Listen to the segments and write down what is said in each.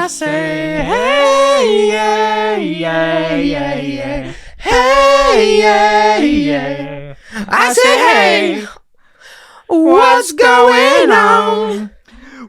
I say, hey, yeah, yeah, yeah, yeah. Hey, yeah, yeah. I say, hey, what's going on?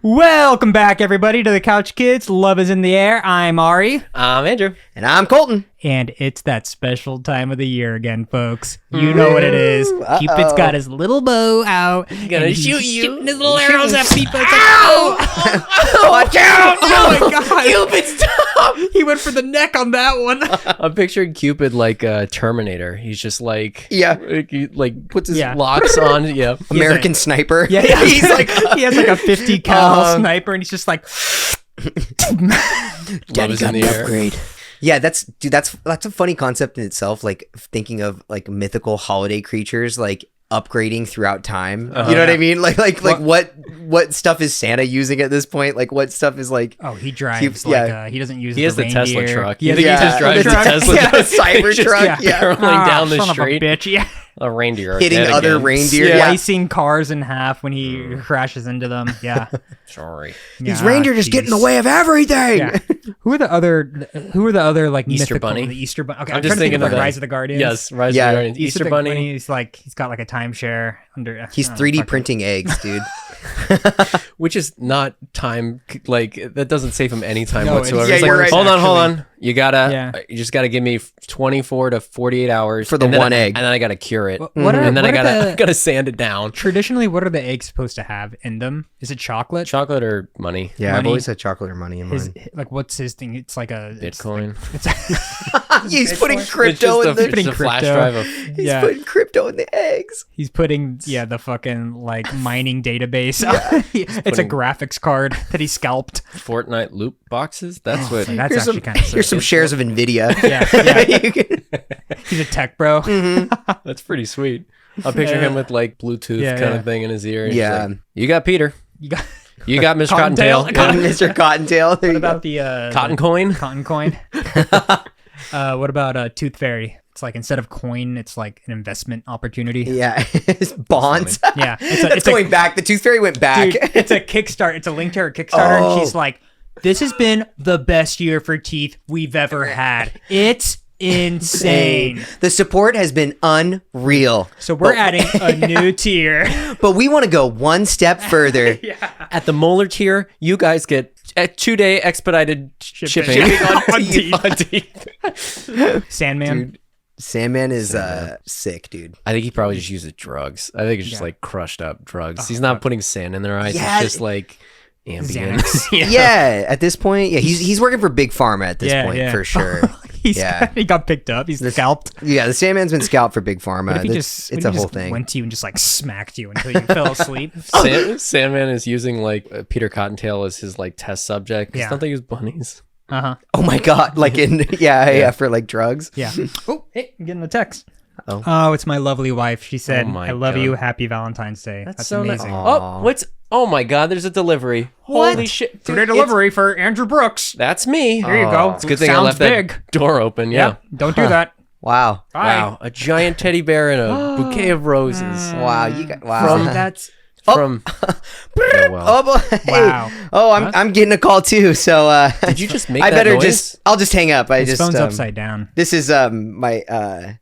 Welcome back, everybody, to the Couch Kids. Love is in the air. I'm Ari. I'm Andrew. And I'm Colton. And it's that special time of the year again, folks. You know what it is. Cupid's got his little bow out. He's gonna shoot you. Shooting his little arrows at people. It's like, Ow! Watch out! oh my God. Cupid, stop! He went for the neck on that one. I'm picturing Cupid like a Terminator. He's just like, Yeah. he puts his locks on. Yeah. American Sniper. Yeah, He's like, he has like a 50 cal sniper, and he's just like, Love is in the air. upgrade. Yeah, that's a funny concept in itself. Like thinking of like mythical holiday creatures like upgrading throughout time. You know what I mean? Like what stuff is Santa using at this point? Like what stuff is like? oh, he drives like he doesn't use. He has the Tesla truck. Yeah, He just drives the Tesla truck. Cyber truck. Yeah, barreling down the son street. Of a bitch. Yeah. A reindeer. hitting dead other again. reindeer. Yeah. Slicing cars in half when he crashes into them. Yeah. Sorry. These reindeer just get in the way of everything. Yeah. Who are the other like Easter mythical, Bunny? The Easter Bunny. Okay, I'm I'm just trying to think thinking of of like that. Rise of the Guardians. Yes, Rise Yeah. of the Guardians. Easter Bunny. He's got like a timeshare under. He's 3D printing eggs, dude. Which is not time, like, that doesn't save him any time No, whatsoever. yeah, It's like, you're right, hold actually. on. You just gotta give me 24 to 48 hours. For the and then one egg. And then I gotta cure it. And then I gotta sand it down. Traditionally, what are the eggs supposed to have in them? Is it chocolate? Chocolate or money? Yeah, I've Money. always had chocolate or money in mine. Like, what's his thing? It's like a Bitcoin. He's putting It's crypto just in the. it's a flash crypto. drive of He's putting crypto in the eggs. He's putting the fucking like mining database. It's a graphics card that he scalped. Fortnite loot boxes. That's what. That's actually kind of sick. Here's some shares of Nvidia. Yeah. You can- He's a tech bro. That's pretty sweet. I'll picture him with like Bluetooth kind of thing in his ear. And he's Yeah. like, you got Peter. You got You got Mr. Cottontail. Cottontail. Yeah. Mr. Cottontail. There what you go. about the Cotton coin. cotton coin? What about Tooth Fairy? It's like instead of coin, it's like an investment opportunity. Yeah, it's bonds. Yeah, It's going back. The Tooth Fairy went back. Dude, it's a Kickstarter. It's a link to her Kickstarter, and she's like, "This has been the best year for teeth we've ever had. It's insane." The support has been unreal. So we're adding a new tier. But we want to go one step further. At the molar tier, you guys get a 2-day expedited shipping on on teeth. Sandman. Dude, Sandman is sick, dude. I think he probably just uses drugs. I think it's just like crushed up drugs. He's not putting sand in their eyes. Yeah. It's just like Ambien. Xanax. Yeah, at this point, he's working for Big Pharma at this point for sure. He got picked up. He's scalped. Yeah, the Sandman's been scalped for Big Pharma. What if he It's a whole thing. went to you and just like smacked you until you fell asleep? Sandman is using like Peter Cottontail as his like test subject. Yeah. Don't they use bunnies? Oh my god! Like in for like drugs. Yeah. Oh, hey, I'm getting a text. Oh. Oh, it's my lovely wife. She said, Oh my "I love God. you. Happy Valentine's Day." That's so amazing. Nice. Oh my God! There's a delivery. Holy shit! Two-day delivery for Andrew Brooks. That's me. There you go. It's a good thing I Sounds left big. that door open. Yeah. Don't do that. Wow. Bye. Wow. A giant teddy bear and a bouquet of roses. Wow. You got wow. That's From farewell. Oh boy. Hey. Wow. Oh, I'm getting a call too. So Did you just make I that better noise? I'll just hang up. his phone's upside down. This is my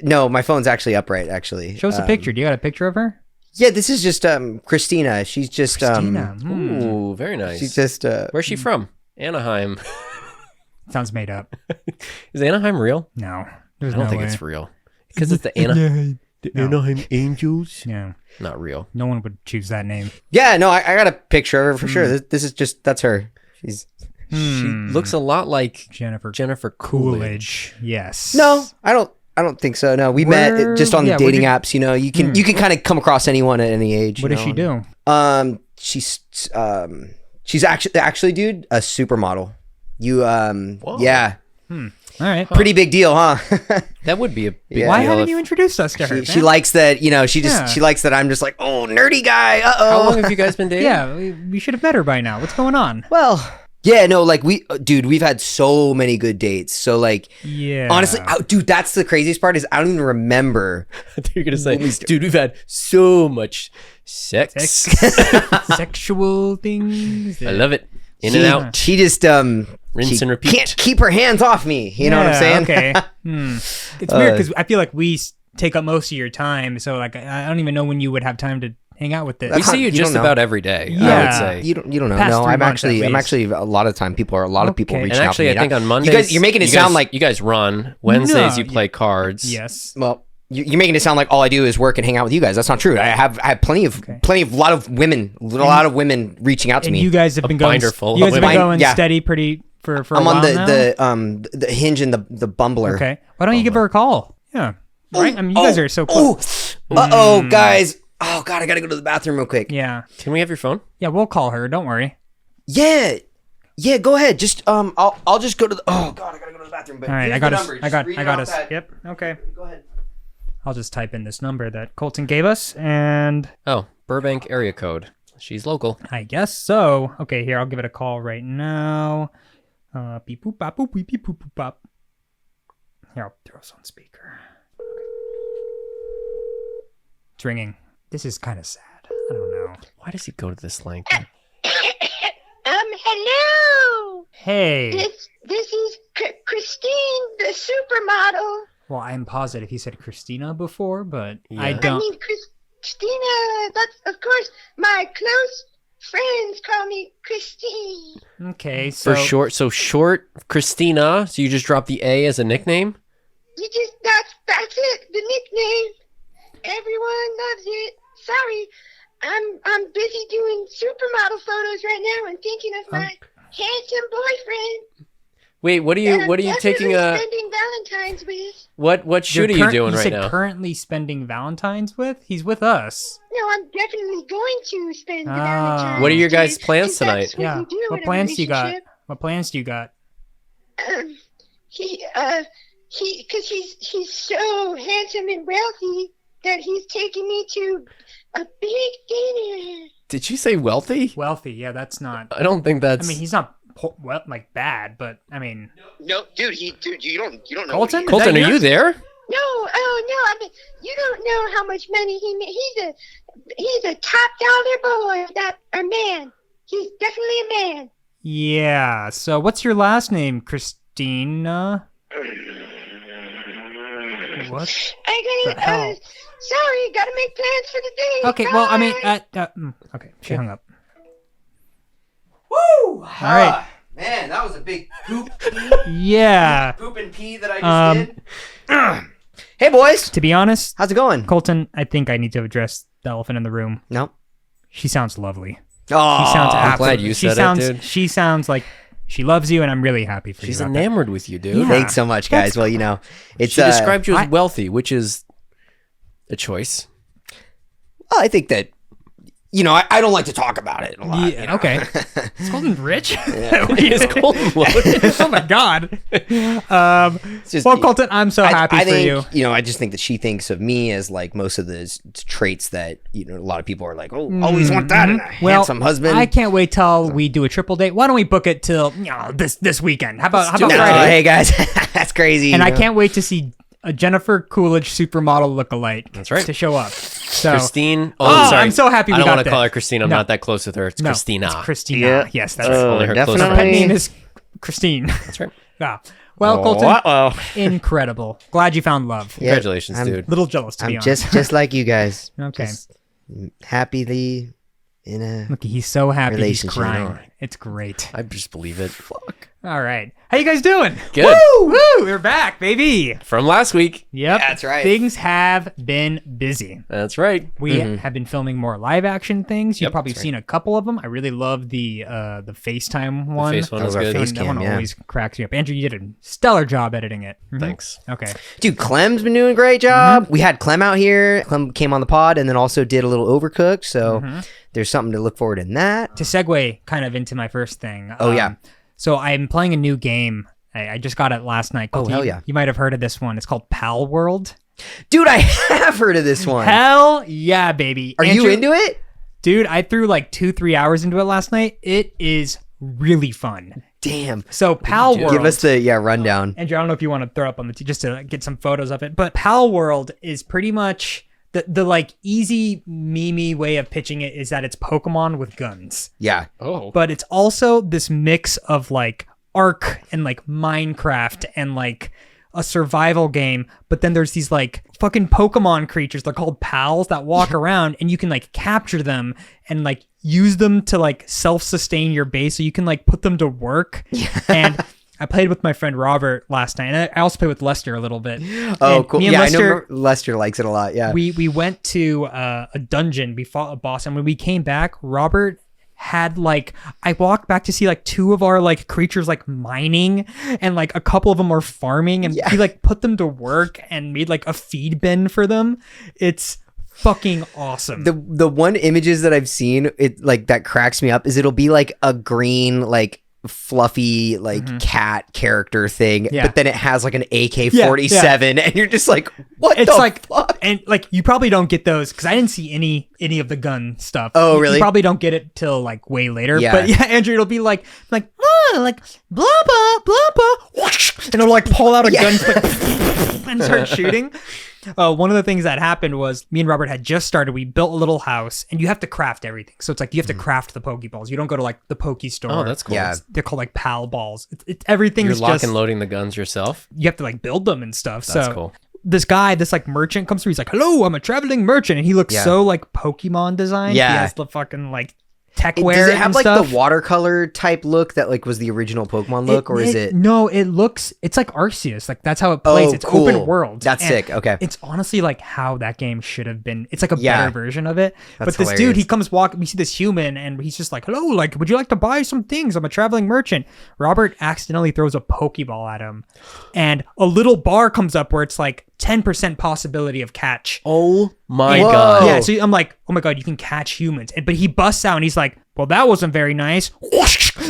no, my phone's actually upright actually. Show us a picture. Do you got a picture of her? Yeah, this is just Christina. She's just Christina. Ooh, very nice. she's just Where's she from? Anaheim. Sounds made up. Is Anaheim real? No. There's I don't no think way. it's real. Because it's the Anaheim Angels. Yeah. Not real. No one would choose that name. Yeah, no, I got a picture of her for sure. This is just that's her. She's She looks a lot like Jennifer Coolidge. Coolidge. Yes. No, I don't think so. No, we met just on the what'd dating you- apps. You know, you can kind of come across anyone at any age. What you does she know? do? She's actually, dude, a supermodel. Yeah, All right. pretty big deal, huh? That would be a big Yeah. Why deal haven't if- you introduced us to her? She likes that. You know, she Yeah. likes that I'm just like, oh, nerdy guy. How long have you guys been dating? Yeah, we should have met her by now. What's going on? Well, yeah, no, like we've had so many good dates. So like, Yeah. honestly, dude, that's the craziest part is I don't even remember. I thought you were gonna say, dude, we've had so much sex. Sexual things. I love it. In and out. She just Rinse and repeat. can't keep her hands off me. You know what I'm saying? Okay. It's weird because I feel like we take up most of your time. So like I don't even know when you would have time to hang out with this. We see you just about every day. Yeah. I would say. You don't know. Past No, 3 I'm months, actually at least. a lot of time people reaching And out to me. actually, I think on Mondays, you're making it sound like you guys run. Wednesdays, No, you play cards. Yes. well. You're making it sound like all I do is work and hang out with you guys. That's not true. I have plenty of a lot of women reaching out to And me. you guys have been going. binder full You guys of have been women. going Yeah. steady pretty for a I'm while on now? the Hinge and the Bumbler. Okay. Why don't you give her a call? Yeah. Right. I mean, you guys are so close. Guys. Oh God, I gotta go to the bathroom real quick. Yeah. Can we have your phone? Yeah. We'll call her. Don't worry. Yeah. Go ahead. Just I'll just go to the. Oh God, I gotta go to the bathroom. But All right. here's I got the us. number. I Just read it got off us. that. Yep. Okay. Go ahead. I'll just type in this number that Colton gave us, and Oh, Burbank area code. She's local. I guess so. Okay, here, I'll give it a call right now. Beep boop bop boop beep beep boop boop bop. Here, I'll throw us on speaker. Okay. It's ringing. This is kind of sad. I don't know. Why does he go to this length? Hello. Hey. This is Christine, the supermodel. Well, I'm positive he said Christina before, but Yeah. I I don't. mean, Christina. That's of course my close friends call me Christine. Okay, so For short, so short Christina. So you just drop the A as a nickname? You just that's it. The nickname. Everyone loves it. Sorry, I'm busy doing supermodel photos right now and thinking of my handsome boyfriend. Wait, what are that I'm you taking definitely spending Valentine's with. what shoot are you doing right now? Currently spending Valentine's with? He's with us. No, I'm definitely going to spend Ah. Valentine's. What are your Day, guys' plans 'cause that's tonight? what Yeah. you do What in a plans do you got? relationship. What plans do you got? Because he's so handsome and wealthy that he's taking me to a big dinner. Did you say wealthy? Wealthy, yeah, that's not. I don't think that's. I mean, he's not well, like bad, but I mean, No, dude, you don't know. Colton. Colton, Is are that you there? No, oh no! I mean, you don't know how much money he made. He's a top dollar boy. That a man. He's definitely a man. Yeah. So, what's your last name, Christina? What? I The hell? gotta. Sorry, gotta make plans for the day. Okay. Well, I mean, Bye. okay. She hung up. Woo! All right. Man, that was a big poop Yeah. and pee that I just Um, did. Hey, boys. To be honest, How's it going? Colton, I think I need to address the elephant in the room. No. She sounds lovely. Oh, She sounds I'm glad absolutely. you she said it, sounds. dude. She sounds like she loves you, and I'm really happy for She's you. about that. enamored with you, dude. Yeah. Thanks so much, guys. Well, it's She described you as I- wealthy, which is a choice. I think that I don't like to talk about it a lot. Yeah, okay. Is Colton rich? Is Colton loaded? Oh my god. just- Well, Colton, I'm so happy I for think, you. I just think that she thinks of me as like most of the traits that a lot of people are like, oh, always want that in a handsome husband. I can't wait till we do a triple date. Why don't we book it till this weekend? How about No, Friday? hey guys, that's crazy. And I can't wait to see a Jennifer Coolidge supermodel lookalike. That's right. To show up. So Christine. Oh, sorry. I'm so happy we I don't got want to that. call her Christine. I'm No. not that close with her. It's no, Christina. It's Christina. Yeah. Yes, that's right. Only her close definitely. Her friend. name is Christine. That's right. Yeah. Well, Colton, Oh, incredible. Glad you found love. Yeah, Congratulations, I'm- dude. Little jealous, to be I'm honest. just like you guys. Okay. Just happily in a. Look, he's so happy he's Relationship. crying. It's great. I just believe it. Fuck. All right. How you guys doing? Good. Woo! Woo! We're back, baby. From last week. Yep. That's right. Things have been busy. That's right. We have been filming more live action things. You've Yep, probably that's seen a couple of them. I really love the FaceTime one. face one That was was our good. face That one cam, yeah. always cracks me up. Andrew, you did a stellar job editing it. Mhm. Thanks. Okay. Dude, Clem's been doing a great job. We had Clem out here. Clem came on the pod and then also did a little Overcooked. So there's something to look forward in that. To segue kind of into my first thing. Oh, yeah. So I'm playing a new game. I just got it last night. Oh, hell yeah. You might have heard of this one. It's called Palworld. Dude, I have heard of this one. Hell yeah, baby. Are you into it? Dude, I threw like 2-3 hours into it last night. It is really fun. Damn. So Palworld. Give us the rundown. Andrew, I don't know if you want to throw up on the just to get some photos of it, but Palworld is pretty much the like easy meme way of pitching it is that it's Pokemon with guns. Yeah. Oh. But it's also this mix of like Ark and like Minecraft and like a survival game. But then there's these like fucking Pokemon creatures. They're called pals that walk around, and you can like capture them and like use them to like self-sustain your base. So you can like put them to work. And I played with my friend Robert last night, and I also played with Lester a little bit. Oh, And cool. me and Yeah, Lester, I know Lester likes it a lot. Yeah. we went to a dungeon. We fought a boss, and when we came back, Robert had like, I walked back to see like 2 of our like creatures like mining, and like a couple of them were farming, and he like put them to work and made like a feed bin for them. It's fucking awesome. The one images that I've seen, it like that cracks me up, is it'll be like a green like fluffy like cat character thing, but then it has like an AK-47 and you're just like, what it's the like fuck? And like you probably don't get those because I didn't see any of the gun stuff. Oh, You really? probably don't get it till like way later. Yeah. But yeah, Andrew, it'll be like like blah blah, whoosh, and it'll like pull out a gun like, and start shooting. One of the things that happened was me and Robert had just started. We built a little house, and you have to craft everything. So it's like you have to craft the Pokeballs. You don't go to like the Poke Store. Oh, that's cool. Yeah. They're called like Pal Balls. It's everything's You're lock just and loading the guns yourself. you have to like build them and stuff. That's so cool. this guy, this like merchant comes through. He's like, "Hello, I'm a traveling merchant," and he looks so like Pokemon designed. Yeah. He has the fucking like tech wear. Does it have and like stuff. the watercolor type look that like was the original Pokemon look, or is it? No, it looks. It's like Arceus. Like that's how it plays. Oh, It's cool. open world. That's And sick. Okay. It's honestly like how that game should have been. It's like a Yeah. better version of it. That's But this dude, hilarious. he comes walking. We see this human, and he's just like, "Hello, like, would you like to buy some things? I'm a traveling merchant." Robert accidentally throws a Pokeball at him, and a little bar comes up where it's like 10% possibility of catch. Oh my Whoa. god. Yeah, so I'm like, oh my god, you can catch humans. But he busts out and he's like, well, that wasn't very nice.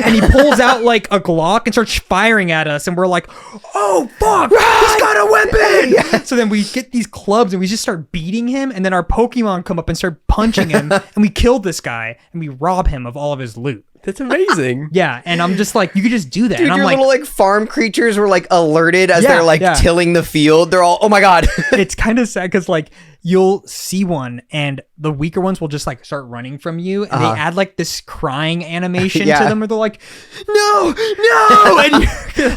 And he pulls out like a Glock and starts firing at us. And we're like, oh, fuck, he's got a weapon. So then we get these clubs and we just start beating him. And then our Pokemon come up and start punching him. And we kill this guy and we rob him of all of his loot. That's amazing. Yeah, and I'm just like, you could just do that. Dude, and I'm your like, little like farm creatures were like alerted as Yeah, they're like yeah. tilling the field. They're all, oh my god. it's kind of sad because like you'll see one and the weaker ones will just like start running from you, and they add like this crying animation Yeah. to them where they're like, no, and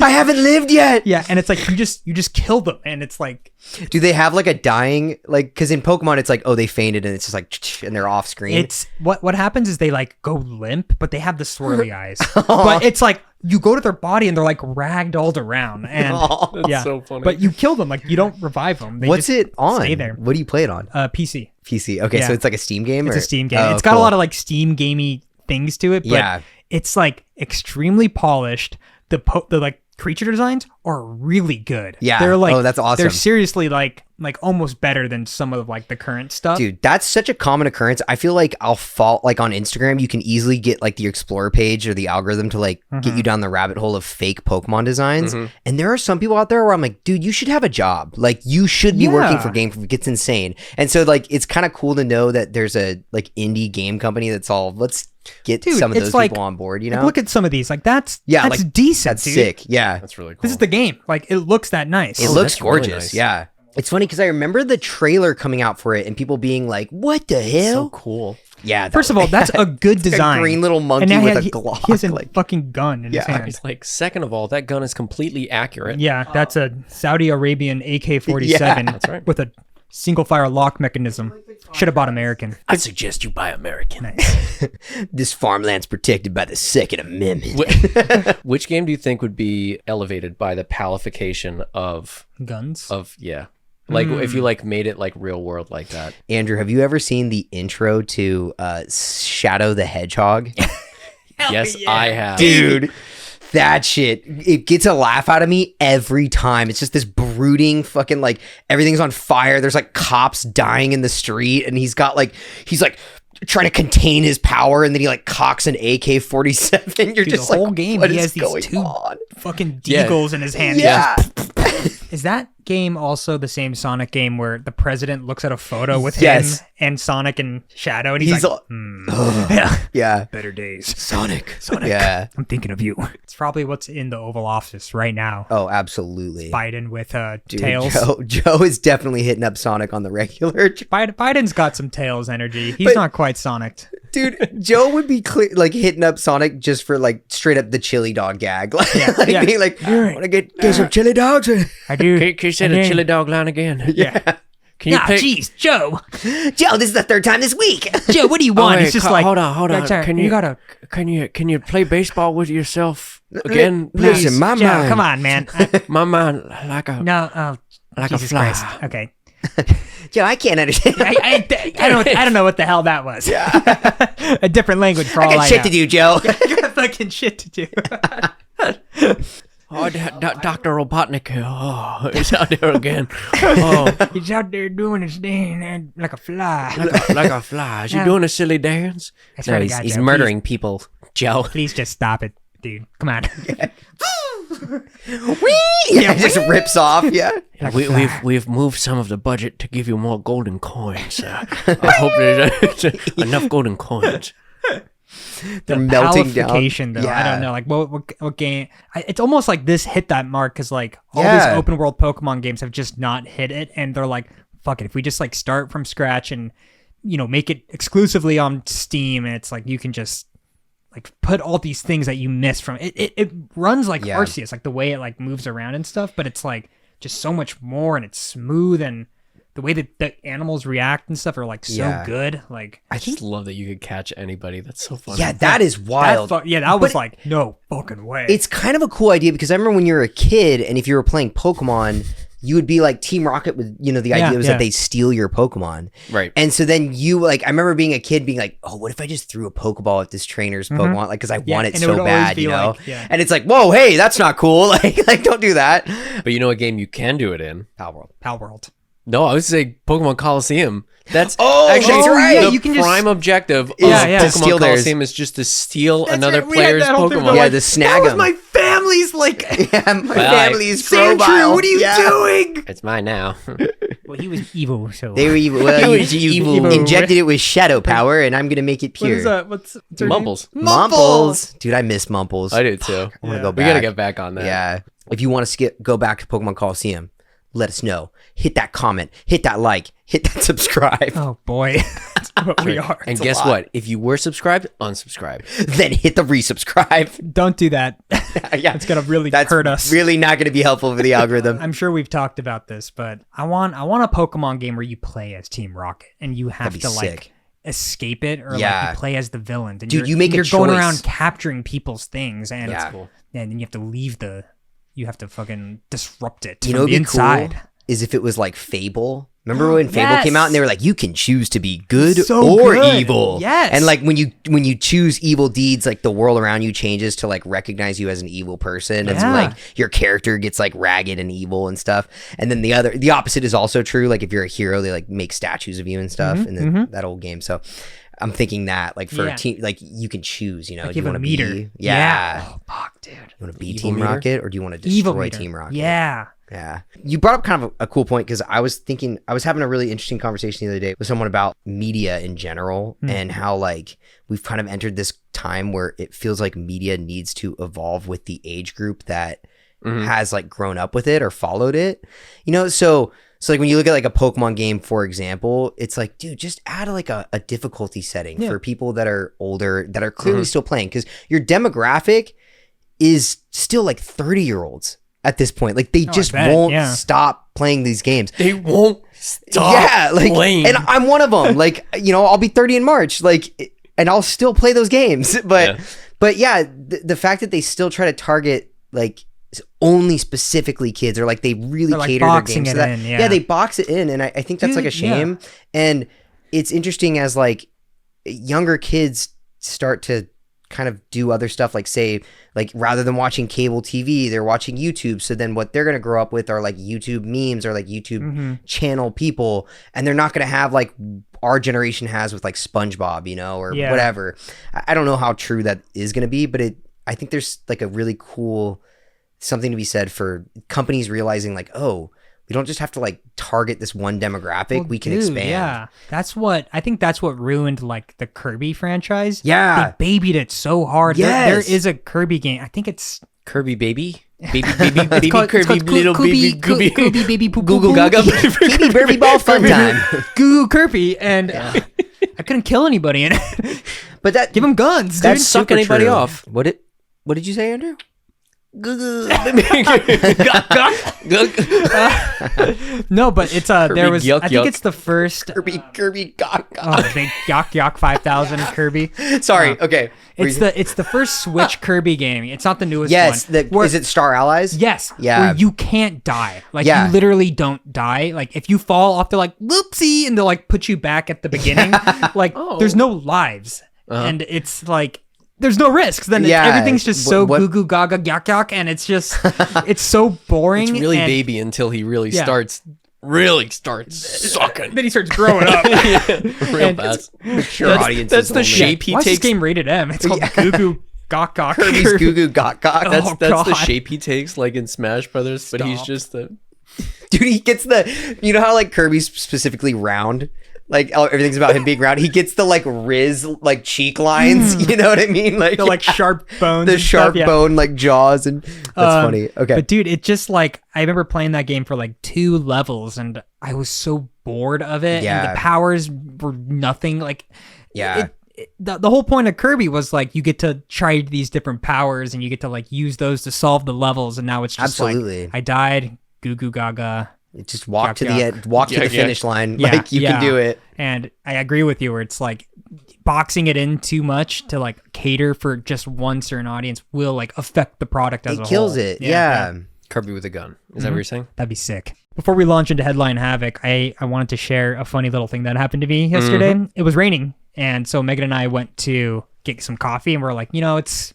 I haven't lived yet. yeah, and it's like you just kill them, and it's like Do they have like a dying, like, because in Pokemon it's like, oh, they fainted and it's just like, and they're off screen. it's what happens is they like go limp, but they have the swirly eyes. But it's like you go to their body and they're like ragdolled around, and That's yeah, so funny. but you kill them, like you don't revive them. They What's just it on? Stay there. What do you play it on? PC. PC. Okay, Yeah. so it's like a Steam game? It's or? a Steam game. Oh, It's got a cool. lot of like Steam gamey things to it, but Yeah. it's like extremely polished. The like creature designs are really good. Yeah. They're like, Oh, that's awesome. They're seriously like almost better than some of like the current stuff. Dude, that's such a common occurrence. I feel like I'll fall, like on Instagram, you can easily get like the Explorer page or the algorithm to like get you down the rabbit hole of fake Pokemon designs. And there are some people out there where I'm like, dude, you should have a job. Like you should be working Yeah. for Game Freak. It's insane. And so like, it's kind of cool to know that there's a like indie game company that's all, let's get Dude, some of it's those like- people on board, you Like, know? look at some of these. Like that's Yeah, that's like, decent. That's dude. sick. Yeah. That's really cool. This is the game. Like it looks that nice. It looks that's really gorgeous. nice. Yeah. It's funny because I remember the trailer coming out for it and people being like, what the hell? so cool. Yeah. First of all, that's a good It's like design. a green little monkey And now with a he Glock. has a like, fucking gun in his Yeah. hand. It's like, second of all, that gun is completely accurate. Yeah, that's a Saudi Arabian AK-47 Yeah. That's right. with a single fire lock mechanism. Should have bought American. I suggest you buy American. Nice. this farmland's protected by the Second Amendment. Which game do you think would be elevated by the palification of Guns. yeah? Like if you like made it like real world like that. Andrew, have you ever seen the intro to Shadow the Hedgehog? Yes, I have. Dude, that shit, it gets a laugh out of me every time. It's just this brooding fucking like everything's on fire. There's like cops dying in the street and he's like trying to contain his power and then he like cocks an AK-47. You're Dude, just the like, whole game what he is has these going two on? fucking Yeah. deagles in his hand. Yeah. Is that game also the same Sonic game where the president looks at a photo with Yes. him and Sonic and Shadow, and he's like, Yeah. better days. Sonic. Sonic. Yeah. I'm thinking of you. It's probably what's in the Oval Office right now. Oh, absolutely. Biden with Dude, Tails. Joe is definitely hitting up Sonic on the regular. Biden's got some Tails energy. He's not quite Sonic. Dude, Joe would be like hitting up Sonic just for like straight up the chili dog gag. Like, being like, want to get some chili dogs? I do. Can you say the chili dog line again? Yeah. Can you pick? Jeez, Joe. Joe, this is the third time this week. Joe, what do you want? Wait, It's just like, hold on. Can you play baseball with yourself again, please? Listen, my Joe, mind. come on, man. My mind like a Like a Jesus fly. Christ. Okay. Joe, I can't understand. I don't know what the hell that was. A different language for all I got shit know. to do, Joe. I got fucking shit to do. Oh, Dr. Robotnik. Oh, he's out there again. Oh, He's out there doing his thing like a fly. like a fly. Is he doing a silly dance? I swear to No, God, he's Joe, murdering people, Joe. Please just stop it, dude. Come on. Yeah, it just rips off. Yeah. We've moved some of the budget to give you more golden coins. I hope there's enough golden coins. They're melting down. Palification, though. I don't know. Like, what game? It's almost like this hit that mark because, like, all these Yeah. open world Pokemon games have just not hit it. And they're like, fuck it. If we just, like, start from scratch and, you know, make it exclusively on Steam, and it's like you can just, like, put all these things that you miss from it. It runs like Arceus, like, the way it, like, moves around and stuff. But it's, like, just so much more, and it's smooth, and the way that the animals react and stuff are like so good. Like, I just love that you could catch anybody. That's so funny. Yeah, that is wild. that was like, no fucking way. It's kind of a cool idea because I remember when you were a kid and if you were playing Pokemon, you would be like Team Rocket with, you know, the idea was that they steal your Pokemon. Right. And so then you, like, I remember being a kid being like, oh, what if I just threw a Pokeball at this trainer's Pokemon? Like, because I want it and it so would always bad, be you know? like, yeah. And it's like, whoa, hey, that's not cool. Like don't do that. But you know what game you can do it in? Palworld. No, I would say Pokemon Coliseum. That's that's right. The You can just- prime objective of to steal Pokemon theirs. Coliseum is just to steal another right. We had player's that whole thing Pokemon. where, Yeah, like, to snag that was them. my family's like, Yeah, my Well, family's Sandrew, Crowbile. what are you doing? It's mine now. Well, he was evil, so. They were evil. Well, He was you evil. injected it with shadow power, and I'm gonna make it What pure. is that? What's her name? Mumbles. Mumbles. Dude, I miss Mumbles. I do too. I want to go We back. gotta get back on that. Yeah. If you want to go back to Pokemon Coliseum, let us know. Hit that comment. Hit that like. Hit that subscribe. Oh, boy. That's what we are. And guess what? If you were subscribed, unsubscribe. Then hit the resubscribe. Don't do that. Yeah. It's going to really That's hurt us. really not going to be helpful for the algorithm. I'm sure we've talked about this, but I want a Pokemon game where you play as Team Rocket and you have That'd to be like sick. escape it, or like Yeah. you play as the villain. And Dude, you make a you're going choice. around capturing people's things, and Yeah. Cool. and then you have to leave you have to fucking disrupt it You from know the what'd be inside. cool? Is if it was like Fable. Remember when Fable came out and they were like, you can choose to be good So or good. evil. Yes. And like when you choose evil deeds, like the world around you changes to like recognize you as an evil person. And so Yeah. like your character gets like ragged and evil and stuff. And then the opposite is also true. Like if you're a hero, they like make statues of you and stuff in that old game. So I'm thinking that like for a team, like you can choose, you know, Like do you you have want a to meter. be, yeah. Oh fuck, dude. You want to be Evil Team meter? Rocket or do you want to Evil destroy meter. Team Rocket? Yeah. Yeah. You brought up kind of a cool point because I was having a really interesting conversation the other day with someone about media in general and how like we've kind of entered this time where it feels like media needs to evolve with the age group that has like grown up with it or followed it. You know, so like when you look at like a Pokemon game, for example, it's like, dude, just add like a difficulty setting for people that are older, that are clearly still playing, because your demographic is still like 30-year-olds. At this point, like they just won't stop playing these games. They won't stop playing. And I'm one of them. Like, you know, I'll be 30 in March, like, and I'll still play those games. But the fact that they still try to target like only specifically kids, or like they really They're, like, cater their boxing games it to that. in, yeah. They box it in, and I think that's like a shame. And it's interesting as like younger kids start to kind of do other stuff, like say, like rather than watching cable TV, they're watching YouTube. So then what they're going to grow up with are like YouTube memes or like YouTube channel people. And they're not going to have like our generation has with like SpongeBob, you know, or whatever. I don't know how true that is going to be, but I think there's like a really cool something to be said for companies realizing like, oh, we don't just have to like target this one demographic. Well, we can dude, expand. Yeah, I think that's what ruined like the Kirby franchise. Yeah. They babied it so hard. Yes. There is a Kirby game. I think it's Kirby baby. Baby it's called little baby Kirby baby poo Google poo Gaga. Kirby Burby Ball fun time. Goo Kirby, and I couldn't kill anybody in it. But that Give them guns, dude. that's Suck super anybody true. off. What did you say, Andrew? No, but it's Kirby there was yuck, I think yuck. it's the first Kirby Gaga. oh big Yak 5000 Kirby. Sorry. Okay. It's the first Switch Kirby game. It's not the newest Yes. one. Where- Is it Star Allies? Yes. Yeah. Where you can't die. Like Yeah. you literally don't die. Like if you fall off, they're like whoopsie, and they'll like put you back at the beginning. Like there's no lives, and it's like there's no risks. Then Yeah. everything's just so What- goo goo gaga yak yak, and it's just it's so boring. It's really and baby until he really Yeah. starts sucking. Then he starts growing up. Real And fast. Mature That's- audiences that's the only. shape he Why is this takes. game rated M? It's called Goo Goo Gok Gok. Kirby's Goo Goo Gok Gok. That's Oh, that's the God. shape he takes, like in Smash Brothers. But he's Stop. just the Dude, he gets the, you know how like Kirby's specifically round? Like everything's about him being round. He gets the like Riz like cheek lines. You know what I mean? Like The like sharp bones. the and sharp stuff, yeah. bone like jaws, and that's funny. Okay. But dude, it just like I remember playing that game for like 2 levels, and I was so bored of it. Yeah. And the powers were nothing. Like Yeah. the whole point of Kirby was like you get to try these different powers, and you get to like use those to solve the levels. And now it's just Absolutely. like I died. Goo goo gaga. Just walk Yuck, to the yuck. end, walk to Yeah, the yeah. finish line. Yeah, Like you can do it. And I agree with you where it's like boxing it in too much to like cater for just one certain audience will like affect the product as a It whole. kills it. Yeah. Kirby with a gun. Is that what you're saying? That'd be sick. Before we launch into Headline Havoc, I wanted to share a funny little thing that happened to me yesterday. It was raining, and so Megan and I went to get some coffee, and we're like, you know, it's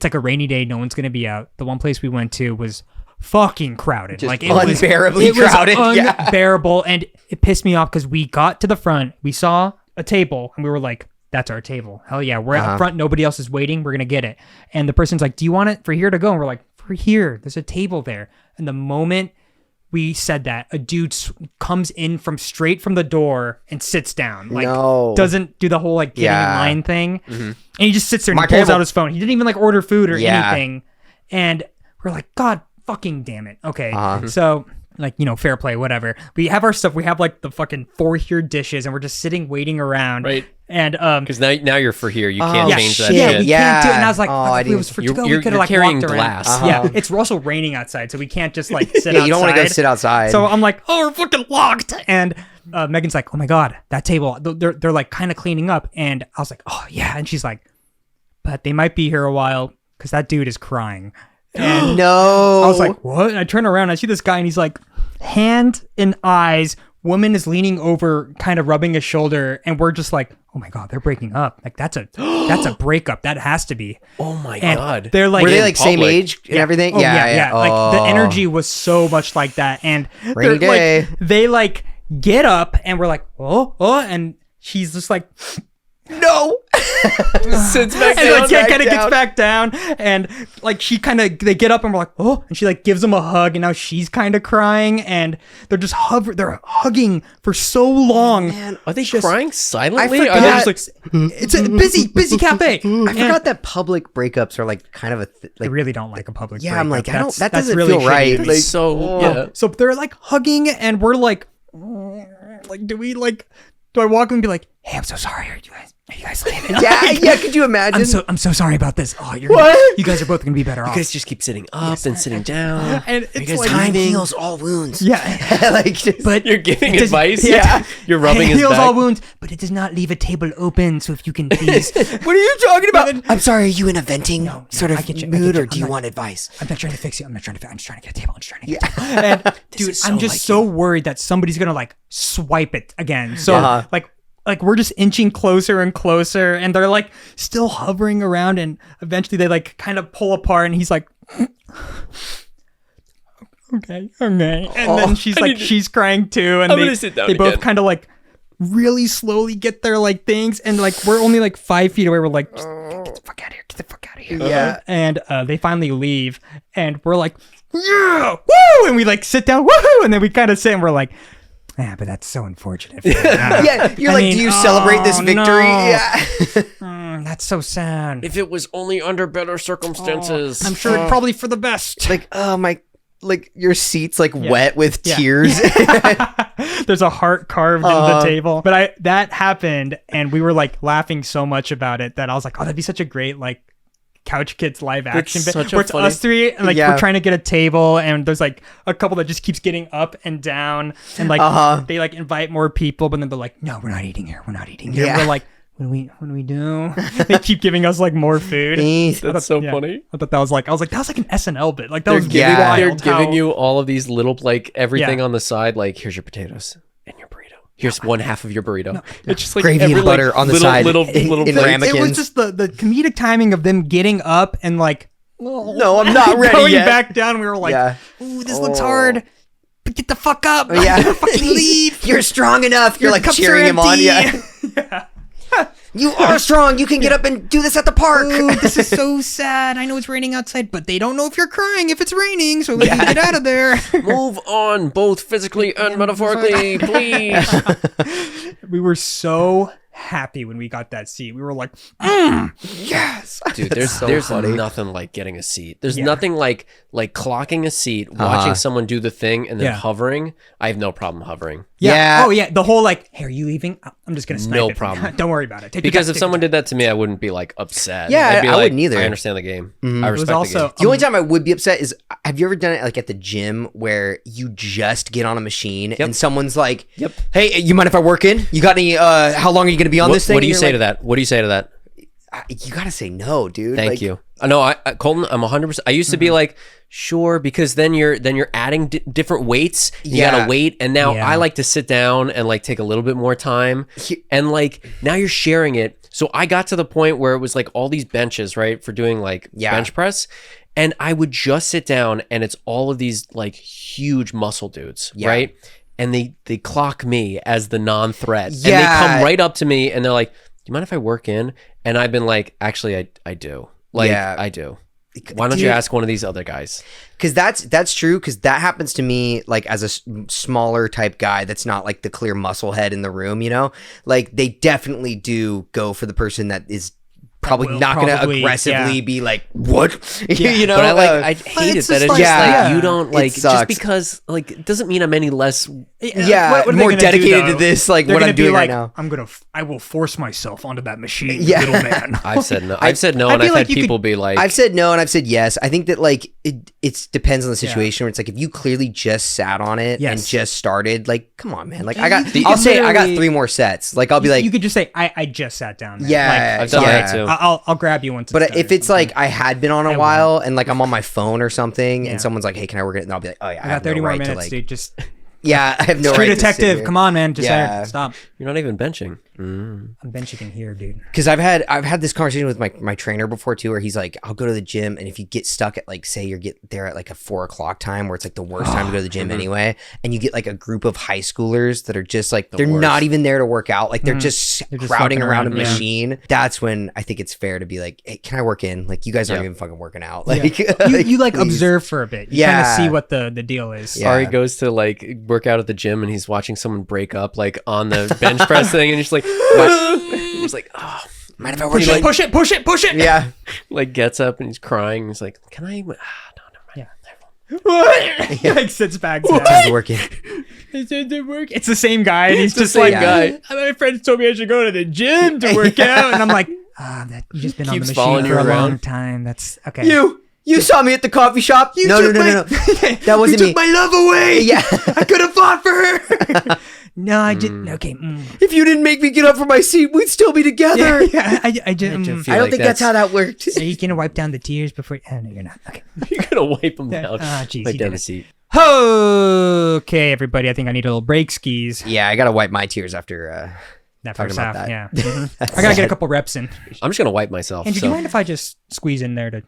like a rainy day. No one's going to be out. The one place we went to was fucking crowded. Just like unbearably it was crowded, yeah. unbearable, and it pissed me off because we got to the front, we saw a table, and we were like, that's our table. Hell yeah, we're out front. Nobody else is waiting. We're gonna get it. And the person's like, do you want it for here to go? And we're like, for here. There's a table there. And the moment we said that, a dude comes in straight from the door and sits down. Like, No. doesn't do the whole like getting Yeah. in line thing. And he just sits there and My he pulls table. out his phone. He didn't even like order food or Yeah. anything. And we're like, God fucking damn it. Okay. So like, you know, fair play, whatever. We have our stuff. We have like the fucking 4 here dishes, and we're just sitting waiting around. Right. And Because now you're for here. You can't yeah, change that shit, shit. we Yeah. can't do it. And I was like, Oh, fuck, I if it didn't- was for to You're- go, we you're could have like carrying walked around. glass. Yeah, it's also raining outside, so we can't just like sit outside. You don't want to go sit outside. So I'm like, oh, we're fucking locked. And Megan's like, oh my God, that table, they're like kind of cleaning up. And I was like, oh yeah. And she's like, but they might be here a while because that dude is crying. And no. I was like, what? And I turn around and I see this guy, and he's like, hand in eyes. Woman is leaning over, kind of rubbing his shoulder, and we're just like, oh my God, they're breaking up. Like that's a breakup. That has to be. Oh my And god. they're like, were they in like same public. age and everything? Oh, yeah. Like the Oh. energy was so much like that. And Rainy they're, day. like, they like get up, and we're like, oh, and she's just like, No. Sits back and down. like kind of gets back down, and like they get up, and we're like, oh, and she like gives him a hug, and now she's kind of crying, and they're just they're hugging for so long. Man, Are they crying silently? forgot- Are they Yeah, just like, it's a busy cafe. I forgot that public breakups are like kind of a I like. really don't like a public. Yeah, I'm breakup. like, I don't. That That's doesn't really feel shitty. right. Like, so yeah. So they're like hugging, and we're like, do I walk up and be like, hey, I'm so sorry. Are you guys leaving? yeah. Could you imagine? I'm so sorry about this. Oh, you guys are both gonna be better off. You guys just keep sitting up and sitting down. And you it's guys like Time timing? heals all wounds. yeah, like, just, but You're giving it does- advice. yeah. You're rubbing it his heals back. all wounds, but it does not leave a table open. So if you can please, what are you talking about? I'm sorry. Are you in a venting sort I of get you, I mood, get you. or do I'm you not- want advice? I'm not trying to fix you. I'm just trying to get a table. I'm just trying to get a table. And dude, is so I'm just like so worried that somebody's gonna like swipe it again. So Yeah. like we're just inching closer and closer, and they're like still hovering around, and eventually they like kind of pull apart, and he's like, okay, and then she's crying too, and I'm gonna sit down they both again. kind of like really slowly get their like things, and like we're only like 5 feet away. We're like, just get the fuck out of here, Yeah. And they finally leave, and we're like, yeah, woo! And we like sit down, woohoo! And then we kind of sit and we're like, yeah, but that's so unfortunate. Yeah, you're I like, mean, do you celebrate this victory? no. Yeah. That's so sad. If it was only under better circumstances. I'm sure it's probably for the best. Like, oh my, like your seat's like wet with tears. There's a heart carved into the table. But that happened, and we were like laughing so much about it that I was like, oh, that'd be such a great like Couch Kids live action bit such a where it's funny- us three and like we're trying to get a table, and there's like a couple that just keeps getting up and down, and like they like invite more people, but then they're like, no, we're not eating here, Yeah. we're like, what do we do? They keep giving us like more food. That's so funny. I thought that was like that was like an SNL bit. Like that was They're wild. giving you all of these little like everything on the side. Like, here's your potatoes and your burrito. Here's one half of your burrito. It's just like gravy and butter on the side little in plates. ramekins. It was just the comedic timing of them getting up and like, No, I'm not ready going yet. back down. We were like, ooh, this looks hard. But get the fuck up. Yeah. Fucking leave. You're strong enough. You're like cups cheering are him on. empty. Yeah. You are strong. You can get up and do this at the park. Ooh, this is so sad. I know it's raining outside, but they don't know if you're crying if it's raining, so we can get out of there. Move on, both physically and metaphorically, please. We were so happy when we got that seat. We were like, yes. Dude, there's nothing like getting a seat. There's nothing like clocking a seat, watching someone do the thing, and then hovering. I have no problem hovering. Yeah. Oh yeah. The whole like, hey, are you leaving? I'm just gonna snipe No it. problem. Don't worry about it. Because if someone did that to me, I wouldn't be like upset. Yeah, I'd be I like, wouldn't either. I understand the game. I It was respect the also game. The only time I would be upset is, have you ever done it like at the gym where you just get on a machine and someone's like, hey, you mind if I work in? You got any, how long are you going to be on this thing? What do you And say you're to that? What do you say to that? like, you got to say no, dude. Thank Like, you. No, Colton, I'm 100%. I used to be like, sure, because then you're adding different weights. You gotta wait, and now I like to sit down and like take a little bit more time, and like now you're sharing it. So I got to the point where it was like all these benches, right, for doing like bench press, and I would just sit down, and it's all of these like huge muscle dudes, right, and they clock me as the non-threat, and they come right up to me, and they're like, "Do you mind if I work in?" And I've been like, "Actually, I do." Like, I do. Why don't you ask one of these other guys? Because that's true. Because that happens to me, like as a smaller type guy that's not like the clear muscle head in the room. You know, like they definitely do go for the person that is probably not going to aggressively be like, what? You know, but I hate it that it's just like you don't like just because like it doesn't mean I'm any less. What are they more gonna dedicated do, to this, like They're what gonna I'm doing be like, right now. I will force myself onto that machine, Yeah. little man. I've said no. I've said no, and feel I've like had you people be like, I've said no and I've said yes. I think that like it depends on the situation where it's like if you clearly just sat on it and just started, like come on, man. Like I got 3 more sets. Like I'll be like, you could just say I just sat down. Man. Yeah, I've done that too. I'll grab you once. But if it's like I had been on a while and like I'm on my phone or something and someone's like, hey, can I work it? And I'll be like, oh yeah, I got 30 more minutes, dude. Just yeah, I have no True right detective. to sit Come on, man. Just Yeah. stop. you're not even benching. I'm benching here, dude. Because I've had this conversation with my trainer before too, where he's like, I'll go to the gym, and if you get stuck at like, say you're there at like a 4 o'clock time, where it's like the worst time to go to the gym anyway, and you get like a group of high schoolers that are just like they're not even there to work out, like they're just crowding around a machine. That's when I think it's fair to be like, hey, can I work in? Like you guys aren't even fucking working out. Like You like please. observe for a bit. You kind of see what the deal is. Yeah. Ari goes to like work out at the gym, and he's watching someone break up like on the bench press thing, and he's like, he's like, oh, mind if I work in? Push it. Yeah. like gets up and he's crying. He's like, can I? No, never mind. Like sits back Time down. to work in. It's the same guy, and he's just same like, guy. my friends told me I should go to the gym to work out, and I'm like, you've just been on the Keeps machine following for you a long around. time. That's okay. You saw me at the coffee shop. No. That wasn't me. my love away. Yeah. I could have fought for her. No, I didn't. Okay. If you didn't make me get up from my seat, we'd still be together. Yeah, I just. feel I don't like think that's how that worked. Are you gonna wipe down the tears before? Oh, no, you're not. Okay. You're gonna wipe him down. Geez, like you down did the it. seat. Okay, everybody. I think I need a little break skis. Yeah, I gotta wipe my tears after That talking first about half. that. Yeah. Mhm. I gotta get a couple reps in. I'm just gonna wipe myself. Andrew, do so. you mind if I just squeeze in there to?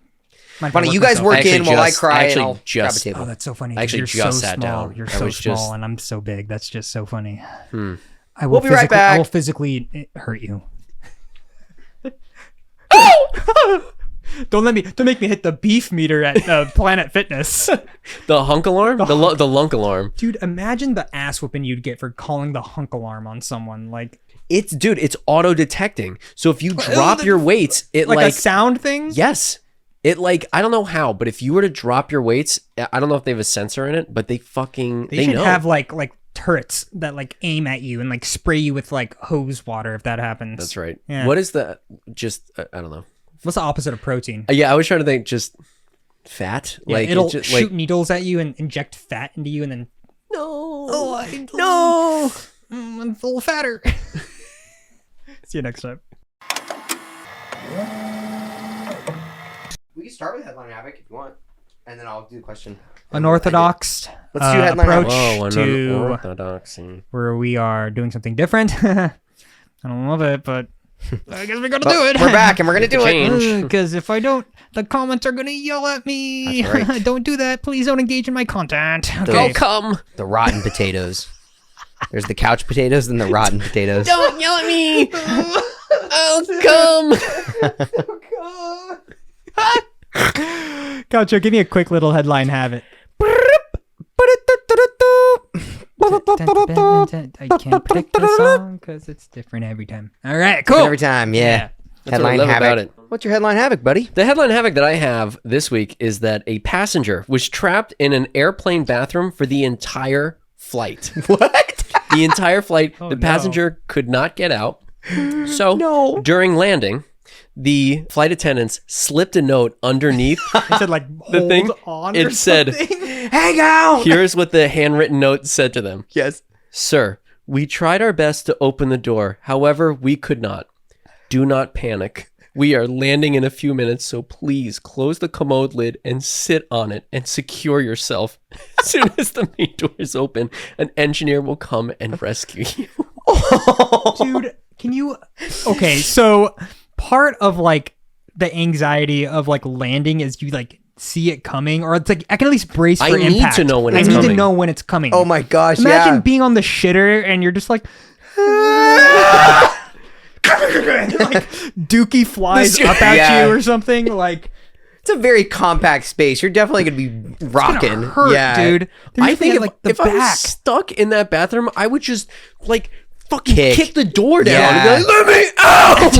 Why don't you guys work in while I cry and actually I'll grab a just- table? Oh, that's so funny. I actually You're just so sat small. down. You're I so was small, just- and I'm so big. That's just so funny. I We'll be right back. I will physically hurt you. Don't make me hit the beef meter at Planet Fitness. The hunk alarm? The lunk alarm. Dude, imagine the ass whooping you'd get for calling the hunk alarm on someone. Like, It's auto detecting. So if you drop your weights, it like a sound thing? Yes. It I don't know how, but if you were to drop your weights, I don't know if they have a sensor in it, but they should know. Have like turrets that like aim at you and like spray you with like hose water if that happens. That's right. Yeah. What is the I don't know. What's the opposite of protein? Yeah, I was trying to think just fat. Yeah, it'll shoot needles at you and inject fat into you and then no. I'm a little fatter. See you next time. We can start with headline havoc if you want, and then I'll do the question. Unorthodox. Let's do headline approach havoc. to Orthodoxy. where we are doing something different. I don't love it, but I guess we're gonna do it. We're back and we're gonna do it. Because if I don't, the comments are gonna yell at me. That's right. Don't do that. Please don't engage in my content. Go come. The rotten potatoes. There's the couch potatoes and the rotten potatoes. Don't yell at me. I'll come. Gotcha. Give me a quick little headline. Have it. I can't predict the song because it's different every time. All right, cool. Every time, yeah. That's what I love about it. What's your headline havoc, buddy? The headline havoc that I have this week is that a passenger was trapped in an airplane bathroom for the entire flight. What? The entire flight. The passenger could not get out. So during landing, the flight attendants slipped a note underneath It said like the thing. on It or said, something. Hang out! here's what the handwritten note said to them. Yes. Sir, we tried our best to open the door. However, we could not. Do not panic. We are landing in a few minutes, so please close the commode lid and sit on it and secure yourself. As soon as the main door is open, an engineer will come and rescue you. Dude, can you... Okay, so part of like the anxiety of like landing is you like see it coming, or it's like I can at least brace for impact. I need to know when it's I need coming. to know when it's coming. Oh my gosh, Imagine being on the shitter and you're just like... like Dookie flies up at you or something. Like, it's a very compact space. You're definitely going to be rocking. hurt, dude. I think if I was back. stuck in that bathroom, I would just like fucking kick the door down and be Yeah. like, let me out.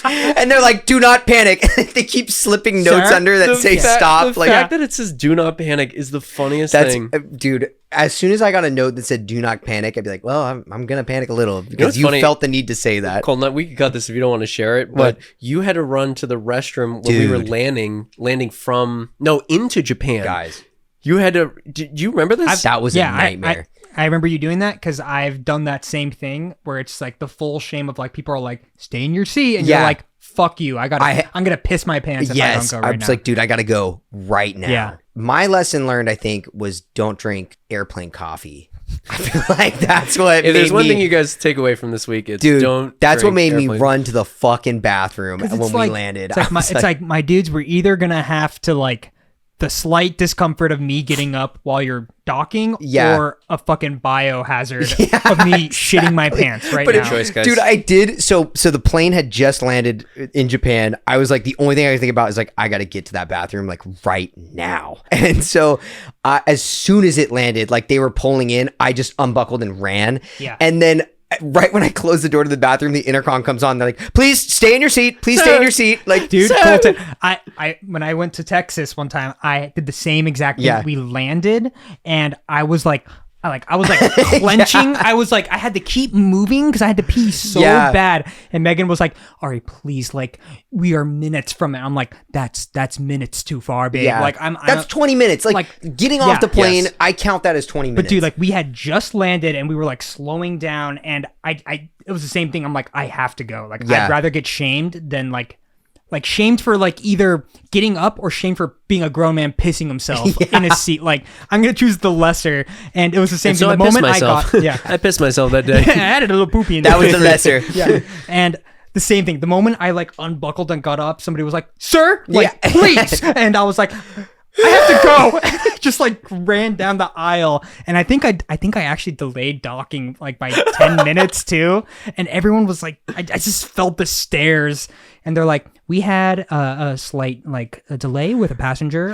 Dude. And they're like, do not panic. They keep slipping notes Sir? under that say stop. The Like, fact that it says "do not panic" is the funniest that's thing. dude. As soon as I got a note that said "do not panic," I'd be like, "Well, I'm gonna panic a little because what's you funny? felt the need to say that." Colton, we could cut this if you don't want to share it, but you had to run to the restroom when we were landing from into Japan. Guys, you had to. Did you remember this? that was a nightmare. I remember you doing that because I've done that same thing where it's like the full shame of like people are like, stay in your seat, and you're like, fuck you, I'm gonna piss my pants if I don't go right now. I was like, dude, I gotta go right now. Yeah. My lesson learned, I think, was don't drink airplane coffee. I feel like that's what. If there's made one me, thing you guys take away from this week, it's dude, don't. that's what drink made me airplane. run to the fucking bathroom when it's we like, landed. It's like my dudes were either gonna have to like the slight discomfort of me getting up while you're docking, or a fucking biohazard of me shitting my pants right now. Choice, guys. Dude, I did. So the plane had just landed in Japan. I was like, the only thing I could think about is like, I got to get to that bathroom like right now. And so as soon as it landed, like they were pulling in, I just unbuckled and ran. Yeah. And then right when I closed the door to the bathroom, the intercom comes on. They're like, please stay in your seat. Please stay in your seat. Like, dude, Colton, I when I went to Texas one time, I did the same exact thing. Yeah. We landed and I was like clenching. I was like, I had to keep moving because I had to pee so bad. And Megan was like, Ari, please, like, we are minutes from it. I'm like, that's minutes too far, babe. Yeah. Like, that's 20 minutes. Like getting off the plane, I count that as 20 minutes. But dude, like we had just landed and we were like slowing down, and I it was the same thing. I'm like, I have to go. Like, I'd rather get shamed than like shamed for like either getting up or shamed for being a grown man pissing himself in his seat. Like, I'm gonna choose the lesser. And it was the same thing. So the moment I got, I pissed myself that day. I added a little poopy in that there. was the lesser. Yeah. And the same thing. The moment I like unbuckled and got up, somebody was like, "Sir, like please," and I was like, I have to go. Just like ran down the aisle, and I think I actually delayed docking like by 10 minutes too. And everyone was like, I just felt the stares, and they're like, we had a slight like a delay with a passenger.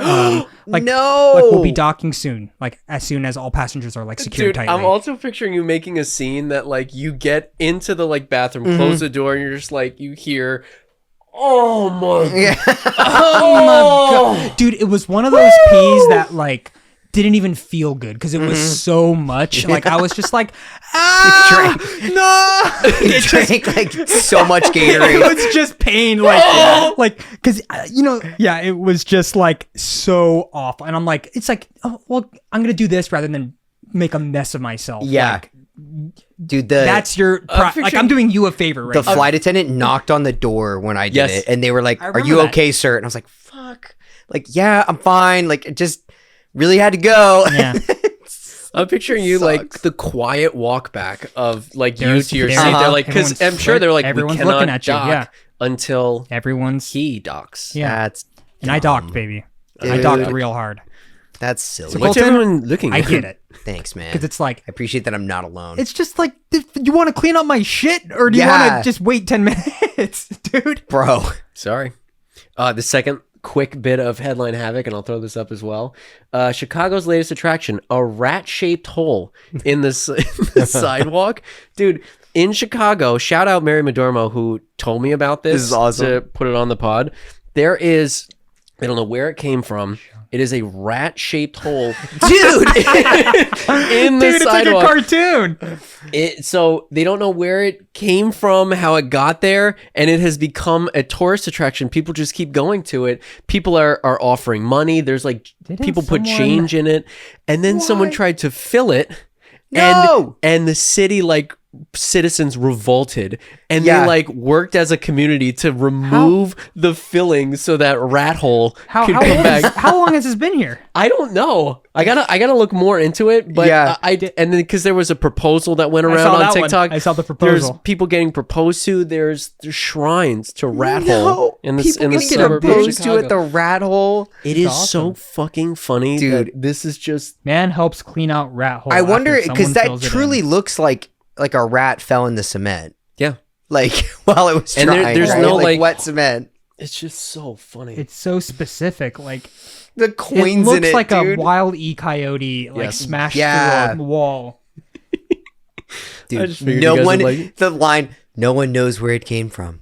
Like we'll be docking soon, like as soon as all passengers are like secured tightly. I'm also picturing you making a scene that like you get into the like bathroom, close the door, and you're just like you hear. Oh my god, dude! It was one of those peas that like didn't even feel good because it was so much. Like I was just like, It drank like so much Gatorade. It was just pain, like because it was just like so awful. And I'm like, it's like, oh, well, I'm gonna do this rather than make a mess of myself. Yeah. Like, dude, that's your like I'm doing you a favor right the now. flight attendant knocked on the door when I did it, and they were like, "Are you okay, sir?" And I was like, "Fuck, like yeah, I'm fine. Like it just really had to go." Yeah. I'm picturing you like the quiet walk back of like you to your seat. Uh-huh. They're like, because I'm sure they're like, everyone's we cannot looking at you, dock until everyone's he docks. yeah. That's and I docked, baby. I Dude. docked real hard. that's silly. So What's Colton, everyone looking at? I get it Thanks, man. because it's like I appreciate that I'm not alone. it's just like, you want to clean up my shit or do you want to just wait 10 minutes, dude? Bro. Sorry. The second quick bit of headline havoc, and I'll throw this up as well. Chicago's latest attraction, a rat-shaped hole in the sidewalk. Dude, in Chicago, shout out Mary Madormo who told me about this. This is awesome. To put it on the pod. There is, I don't know where it came from. It is a rat-shaped hole, dude, in the Dude, sidewalk. it's like a cartoon. So they don't know where it came from, how it got there, and it has become a tourist attraction. People just keep going to it. People are offering money. There's like people put change in it, and then someone tried to fill it, and the city like citizens revolted, and they like worked as a community to remove the filling so that rat hole could come back. How long has this been here? I don't know. I gotta look more into it. But Yeah. I did, and then because there was a proposal that went around on TikTok. I saw the There's proposal. people getting proposed to. There's shrines to rat No, hole in the people get suburb of proposed to Chicago. at the rat hole. It is awesome. so fucking funny, Dude. that this is just Man helps clean out rat hole. I wonder after because someone that fills it truly in. looks like a rat fell in the cement. yeah. Like while it was And drying. there's right? no, like- wet cement. It's just so funny. It's so specific. Like The it coins looks in it, like dude. a wild coyote like Yes. smashed Yeah. through a wall. I just Dude, figured no you guys one. would like- The line. No one knows where it came from.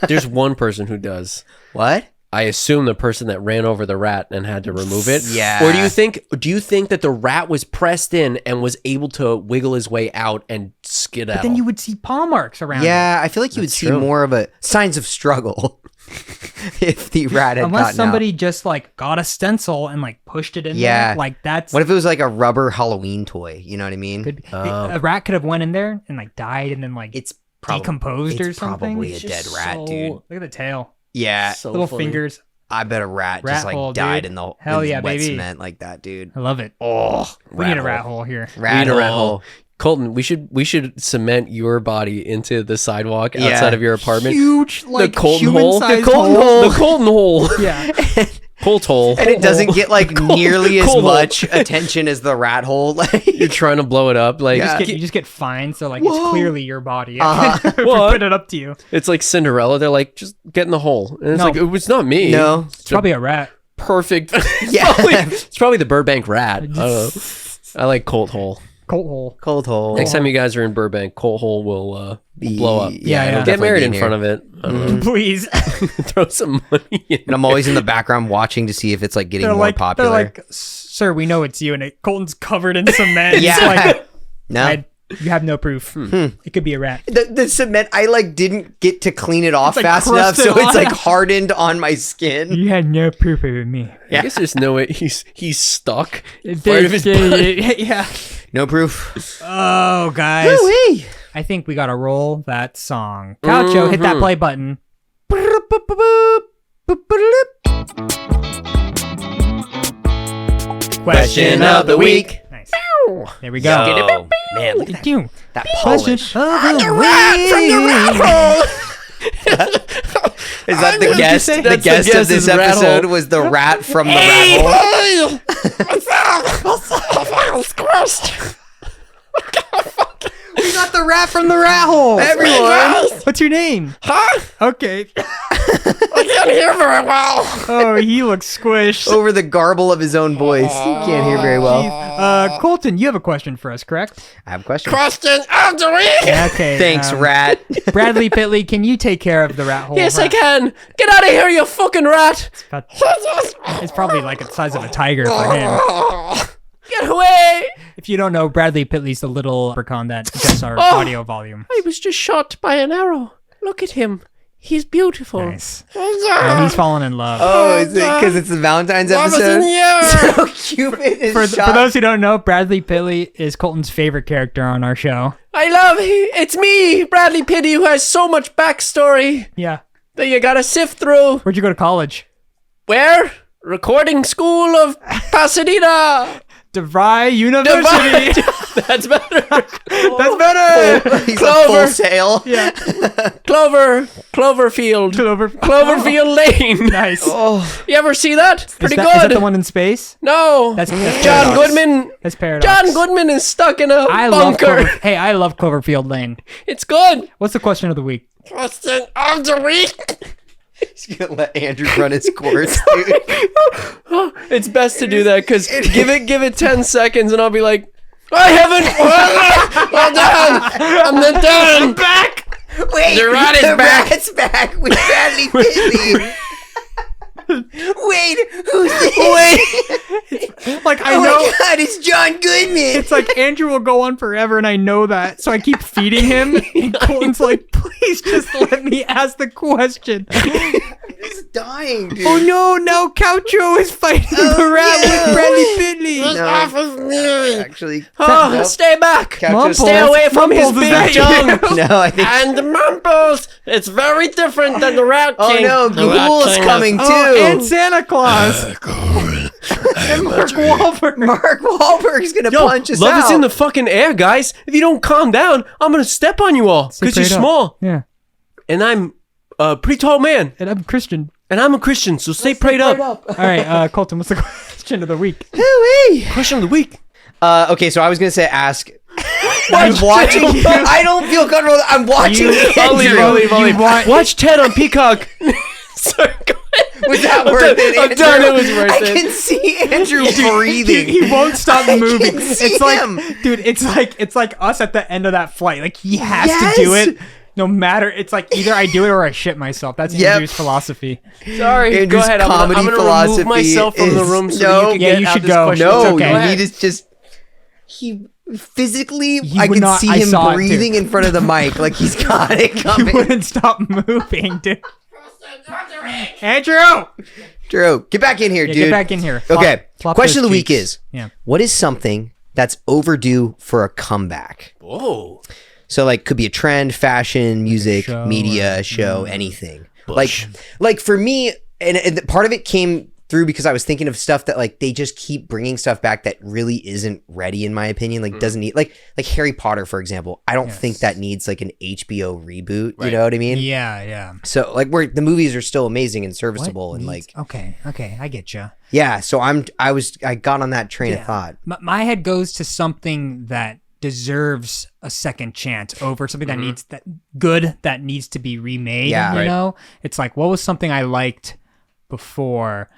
There's one person who does. What? I assume the person that ran over the rat and had to remove it. Yeah. Or do you think that the rat was pressed in and was able to wiggle his way out and skedaddle? But then you would see paw marks around. Yeah, I feel like you would That's see true. more of a signs of struggle if the rat had Unless gotten somebody out. just like got a stencil and like pushed it in Yeah. there. Like that's What if it was like a rubber Halloween toy? You know what I mean? could be, a rat could have went in there and like died and then like It's decomposed or something. Probably a It's dead just rat, so- dude. Look at the tail. Yeah, So Little funny. fingers. I bet a rat just Rat like hole, died dude. in the Hell in yeah, wet baby. cement like that, dude. I love it. Oh, We need a rat hole here. Rat We need a rat hole. hole. Colton, we should cement your body into the sidewalk Yeah. outside of your apartment. Huge, like the Colton hole. The human-sized Colton hole. hole. The Colton hole. Yeah. Colt hole. And it doesn't get like nearly as Cold hole. much attention as the rat hole. Like, You're trying to blow it up. Like Yeah. You just get fined, so like it's clearly your body. Uh-huh. If we What? put it up to you. it's like Cinderella. They're like, just get in the hole. And it's No. like, it was not me. no, It's probably a rat. Perfect. It's Yeah. it's probably the Burbank rat. I don't know. I like Colt hole. Colt hole. cold hole. Next time you guys are in Burbank, Colt hole will blow up. Yeah, it'll yeah. Get definitely married be in here. front of it. I don't know. Please. Throw some money in. And I'm always in the background watching to see if it's like getting They're more like, popular. they're like, sir, we know it's you, and Colton's covered in cement. Yeah. It's like, no, you have no proof. It could be a rat. the cement. I like didn't get to clean it off like fast enough, crusted so it's like on. hardened on my skin. You had no proof of it, me. I guess there's no way he's stuck. It Part of his body. yeah. No proof. Oh, guys. Woo-wee. I think we gotta roll that song. Gaucho, hit that play button. Question of the week. Nice. There we go. Yo, man, look at that, You. that Question polish. of the week. Is that the What did you guest? say? The That's guest the of this guest's rat episode hole. was the rat from the rat hole. We got the rat from the rat hole. Everyone. What's your name? Huh? Okay. I can't hear very well. Oh, he looks squished. Over the garble of his own voice. He can't hear very well. Colton, you have a question for us, correct? I have a question. Question of the week. Okay. Thanks, rat. Bradley Pitley, can you take care of the rat hole? Yes, I rat? can. Get out of here, you fucking rat. It's probably like the size of a tiger for him. Get away. If you don't know, Bradley Pitley's the little leprechaun that adjusts our audio volume. I was just shot by an arrow. Look at him. He's beautiful. Nice. And he's fallen in love. Oh, is it because it's the Valentine's What was episode? in here? So Cupid is For shot. those who don't know, Bradley Pitley is Colton's favorite character on our show. I love it's me, Bradley Pitty, who has so much backstory Yeah. that you gotta sift through. Where'd you go to college? Where? Recording School of Pasadena. DeVry University. That's better. That's better. He's a Clover. full sale. Yeah. Cloverfield. Cloverfield. Cloverfield Lane. Nice. Oh, You ever see that? Pretty Is good. that the one in space? No. That's John Paradox. Goodman. That's Paradox. John Goodman is stuck in a I love bunker. I love Cloverfield Lane. It's good. What's the question of the week? Question of the week. he's gonna let Andrew run his course, dude. It's best to do that because give it 10 seconds and I'll be like, I haven't. I'm done. I'm not done. Back. Wait, The rat is the back. rat's back with Bradley Pitley. Wait, who's this? Like, I Oh know. my God, it's John Goodman. It's like Andrew will go on forever, and I know that. So I keep feeding him. And Colton's like, please just let me ask the question. He's dying, dude. Oh no, now Coucho is fighting the rat yeah. with Bradley Pitley. This No. off is me. Actually, Oh, nope. stay back. Couch Mumbles. Stay away from his Mumbles, is big that tongue. No, I think. And the Mumbles. It's very different than the Rat Oh King. no, The Rat Ghoul's King coming too. Oh, and Santa Claus. And Mark Wahlberg. Mark Wahlberg's gonna Yo, punch us love out. is in the fucking air, guys. If you don't calm down, I'm gonna step on you all because you're Straight up. small, Yeah. and I'm a pretty tall man, And I'm Christian. and I'm a Christian. So stay prayed up. All right, Colton, what's the question of the week? Hooey. Question of the week. Okay, so I was gonna say ask. I'm watching. I don't feel comfortable. I'm watching. I'll leave, I'll leave, I'll You leave. want- Watch Ted on Peacock. Sorry, go ahead. Was that I'm worth done. it? I'm Andrew? done. It was worth I it. can see Andrew breathing. He won't stop I moving. can see It's like, him. dude, it's like us at the end of that flight. Like he has Yes. to do it, no matter. It's like either I do it or I shit myself. That's Yep. Andrew's philosophy. Sorry, go Andrew's ahead. I'm comedy gonna philosophy remove myself from the is- room so No. that you can Yeah, get you out should this go. question. No, It's okay. you Go ahead. need to just. He physically, He I would can not- see I him saw it, too. breathing in front of the mic, like he's got it He coming. wouldn't stop moving, dude. Andrew, Drew, get back in here, dude. get back in here. Okay, Flop question of those the week cheeks. is: Yeah. what is something that's overdue for a comeback? Whoa. So, like, could be a trend, fashion, music, show media, show, anything. Like for me, and part of it came through because I was thinking of stuff that like they just keep bringing stuff back that really isn't ready, in my opinion. Like doesn't need like Harry Potter, for example. I don't think that needs like an HBO reboot. You know what I mean? Yeah. So like where the movies are still amazing and serviceable What and needs- like okay, I get you. yeah. So I got on that train of thought. My head goes to something that deserves a second chance over something that needs that needs to be remade. Yeah. you Right. know, it's like what was something I liked before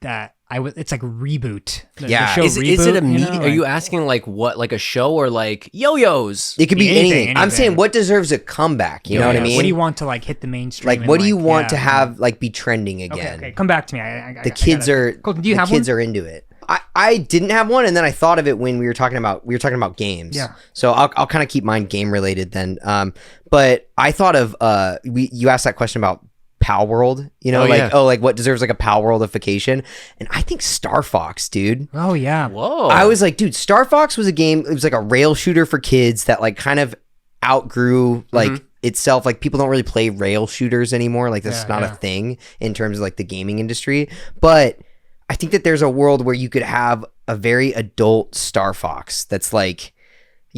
that it's like reboot. The show Is it reboot, a media? you know, Are you like- asking like what, like a show or like yo-yos? It could be anything. I'm anything. saying what deserves a comeback. You know what I Yeah, mean? What do you want to like hit the mainstream? like and, what do you want to yeah. have like be trending again? Okay, come back to me. The kids are Colton, do you the have kids one? are into it. I didn't have one, and then I thought of it when we were talking about games. Yeah. So I'll kind of keep mine game related then. But I thought of you asked that question about Palworld, you know, like what deserves like a Palworldification, and I think Star Fox, dude. Oh yeah. Whoa. I was like, dude, Star Fox was a game. It was like a rail shooter for kids that like kind of outgrew like itself. Like people don't really play rail shooters anymore. Like that's not a thing in terms of like the gaming industry. But I think that there's a world where you could have a very adult Star Fox that's like,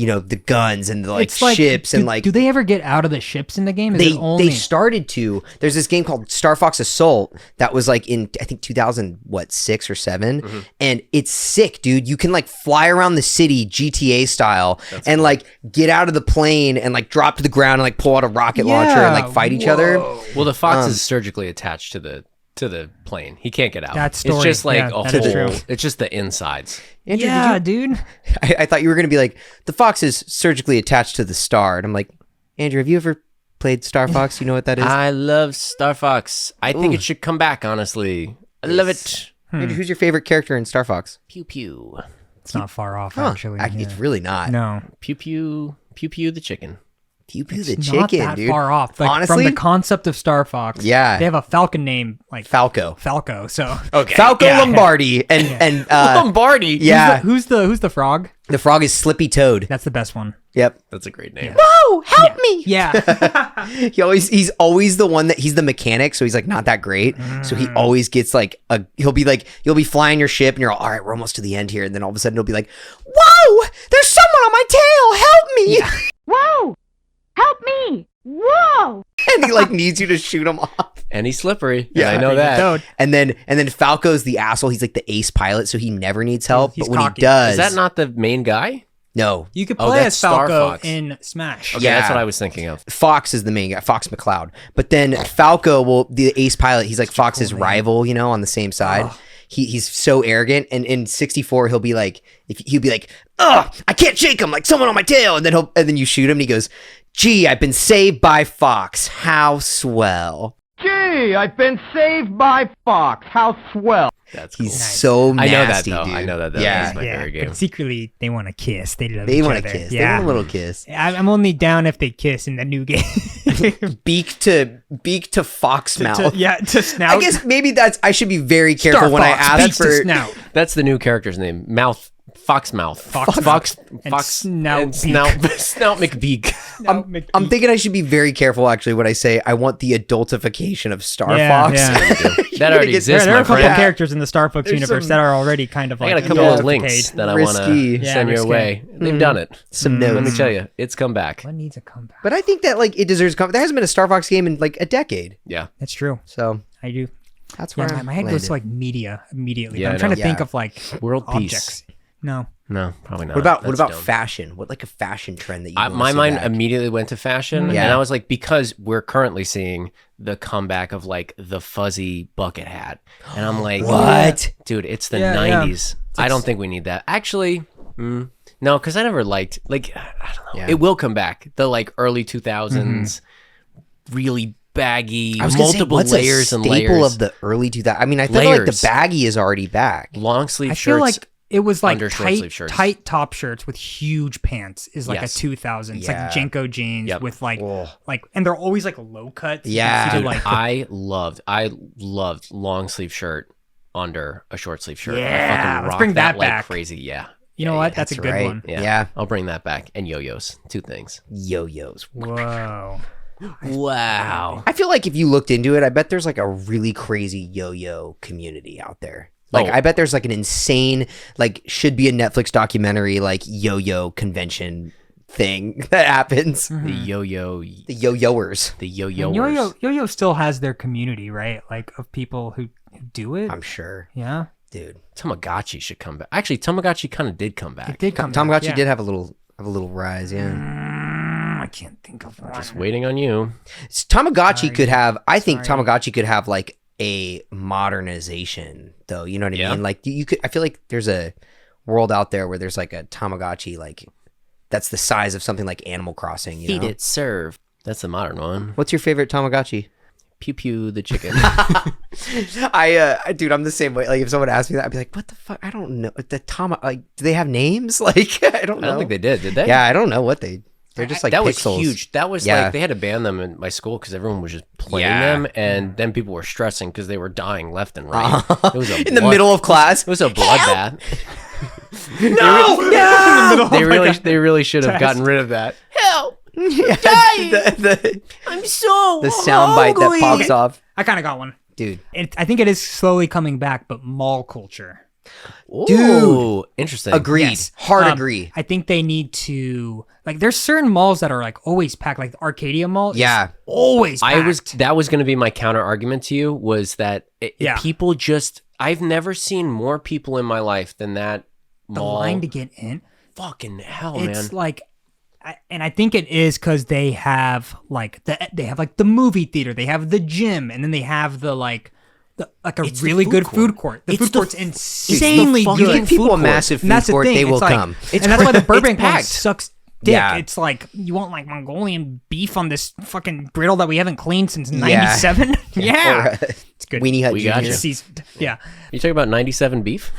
you know, the guns and the It's ships and like. Do they ever get out of the ships in the game? Is They it only... they started to. There's this game called Star Fox Assault that was like in I think 2006 or 7, and it's sick, dude. You can like fly around the city GTA style and like get out of the plane and like drop to the ground and like pull out a rocket launcher and like fight each other. Well, the fox is surgically attached to the plane. He can't get out. That's It's just like a that is whole. true. It's just the insides. Andrew, Yeah, dude. I thought you were gonna be like the fox is surgically attached to the star, and I'm like, Andrew, have you ever played Star Fox? You know what that is? I love Star Fox. I think it should come back. Honestly, I love it. Andrew, who's your favorite character in Star Fox? Pew pew, It's not far off, Huh. actually. It's really not. No. pew pew, pew pew. The chicken. Pew Pew It's the not chicken, that dude. far off. Like, Honestly? from the concept of Star Fox, Yeah. they have a falcon name like Falco. Falco. So Okay. Falco Yeah. Lombardi and Lombardi. yeah, who's the frog? the frog is Slippy Toad. That's the best one. Yep. That's a great name. Whoa, help me! Yeah. He's always the one that he's the mechanic, so he's like not that great. So he always gets like you'll be flying your ship and you're all right, we're almost to the end here, and then all of a sudden it'll be like, whoa, there's someone on my tail, help me! Whoa! Help me! Whoa! And he like needs you to shoot him off. And he's slippery. Yeah. Yeah, I know that. Toad. And then Falco's the asshole. He's like the ace pilot, so he never needs help. He's but when cocky. he does, Is that not the main guy? no? You could Oh, play that's as Star Falco Fox. in Smash. Okay, Yeah. that's what I was thinking of. Fox is the main guy, Fox McCloud. But then Falco will the ace pilot. He's like Fox's rival, you know, on the same side. He's so arrogant, and in 64 he'll be like, "Ugh, I can't shake him like someone on my tail," and then you shoot him, and he goes, "Gee, I've been saved by Fox. How swell!" Gee, I've been saved by Fox. How swell. That's cool. He's so I nasty, know that though. dude. I know that. Yeah. That's my favorite game. But secretly they want to kiss. They love They each want other. to kiss. They Yeah. want a little kiss. I'm only down if they kiss in the new game. Beak to fox mouth. to snout. I guess maybe I should be very careful Star when Fox, I ask beak to for snout. That's the new character's name. Fox Mouth. Fox Fox Snout and Beak. Snout McBeak. I'm thinking I should be very careful actually when I say I want the adultification of Star Yeah, Fox. yeah. That already exists, There are my a couple friend. characters in the Star Fox universe that are already kind of I like got a couple of links adultified. that I want to Risky. Yeah, send your risky. way. They've done it. Some Let me notes. tell you, it's come back. What needs a comeback? But I think that like it deserves. There hasn't been a Star Fox game in like a decade, Yeah. That's true. so I do. that's where Yeah, my head goes to like media immediately. Yeah, But I'm I trying know. to think Yeah. of like World objects. No. No, probably not. What about That's dumb. fashion? What like a fashion trend that you? wanna My see mind back? immediately went to fashion, Yeah. and I was like, because we're currently seeing the comeback of like the fuzzy bucket hat, and I'm like, What? dude? It's the Yeah, yeah. 90s. I don't think we need that. Actually, no, because I never liked like I don't know. Yeah. It will come back. The like early 2000s, really baggy, I was gonna say, multiple what's layers a and staple layers. of the early 2000s. I mean, I feel like the Layers. baggy is already back. long sleeve I shirts. feel like it was like under short sleeve shirts. tight top shirts with huge pants is like Yes. a 2000s. Yeah. Like Jenko jeans Yep. with like Oh. and they're always like low cuts. You Yeah. can see Dude, the, like I loved long sleeve shirt under a short sleeve shirt. I Yeah, fucking let's rocked bring that like back. crazy. Yeah. you know what? That's a good right. one. Yeah. I'll bring that back. And yo-yos. Two things. Yo-yos. Whoa. Wow. I feel like if you looked into it, I bet there's like a really crazy yo-yo community out there. Like Oh. I bet there's like an insane, like should be a Netflix documentary, like yo-yo convention thing that happens. The yo-yo. The yo-yoers. The And yo-yoers. Yo-Yo still has their community, right? Like of people who do it. I'm sure, Yeah. dude. Tamagotchi should come back. Actually, Tamagotchi kind of did come back. It did come Tamagotchi back, yeah. did have a little rise, yeah. I can't think of one. Just waiting on you. Tamagotchi Sorry. could have. I think Sorry. Tamagotchi could have like a modernization, though. You know what I Yeah. mean? Like you could. I feel like there's a world out there where there's like a Tamagotchi like that's the size of something like Animal Crossing. You Feed know? it, serve. That's the modern one. What's your favorite Tamagotchi? Pew pew the chicken. Dude, I'm the same way. Like if someone asked me that, I'd be like, "What the fuck? I don't know." Like, do they have names? Like, I don't know. I don't think they did they? Yeah, I don't know what they're just like that pixels. was huge. That was Yeah. like they had to ban them in my school because everyone was just playing Yeah. them, and then people were stressing because they were dying left and right. It was a In the middle of class. It was a bloodbath. No, They really should have gotten rid of that. I'm so the sound bite that pops off, I kind of got one. dude. I think it is slowly coming back, but mall culture. Ooh, interesting. Agreed. Yes. Hard agree. I think they need to there's certain malls that are like always packed. Like the Arcadia Mall, is always packed. That was going to be my counter argument to you was that people just. I've never seen more people in my life than that mall. The line to get in. Fucking hell, man! It's like, and I think it is because they have like the movie theater, they have the gym, and then they have the really good food court. The food court's insanely good. You give people a massive food court, they will come. And that's why the Burbank one packed. sucks dick. Yeah. It's like, you want like Mongolian beef on this fucking griddle that we haven't cleaned since 97? Yeah. It's good. Weenie Hut We got Jr. you. Seasoned. Yeah. You talking about 97 beef?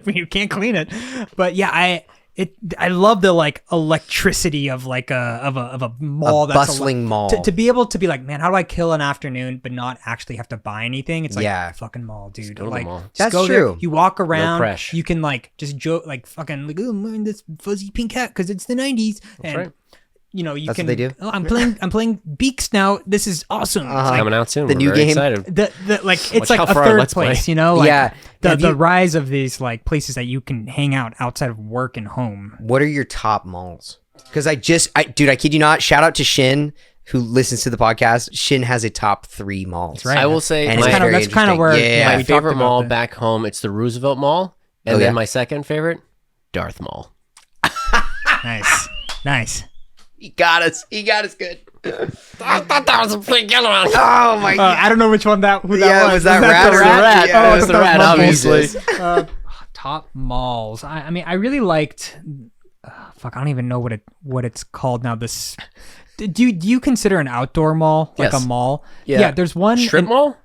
You can't clean it. But yeah, I love the like electricity of like a mall, that's bustling mall. To be able to be like, man, how do I kill an afternoon but not actually have to buy anything? It's like fucking mall, dude. go to the Like mall. just That's go true. there, you walk around, fresh. you can like just joke like fucking like, oh, I'm wearing this fuzzy pink hat because it's the 90s. And right. you know, you That's can what they do. Oh, I'm playing Beaks now. This is awesome. It's It's like, coming out soon. the We're new very game. Excited. the like it's Watch like how a far our third Let's Play. place, you know? Like, Yeah. the rise of these like places that you can hang out outside of work and home. What are your top malls? Because I kid you not, shout out to Shin, who listens to the podcast. Shin has a top 3 malls. That's right. I will say And my, it's very that's kind of where interesting. yeah, my we talked favorite about mall this. back home, it's the Roosevelt Mall. And Oh, then yeah? my second favorite, Darth Mall. Nice. He got us good. I thought that was a pretty good one. Oh my god. I don't know which one that was. Was that rat the or rat? Yeah, Oh, it was I the thought rat, that was obviously. Top malls. I mean, I really liked. Fuck, I don't even know what it's called now. This. Do you consider an outdoor mall like Yes. a mall? Yeah. There's one Strip mall?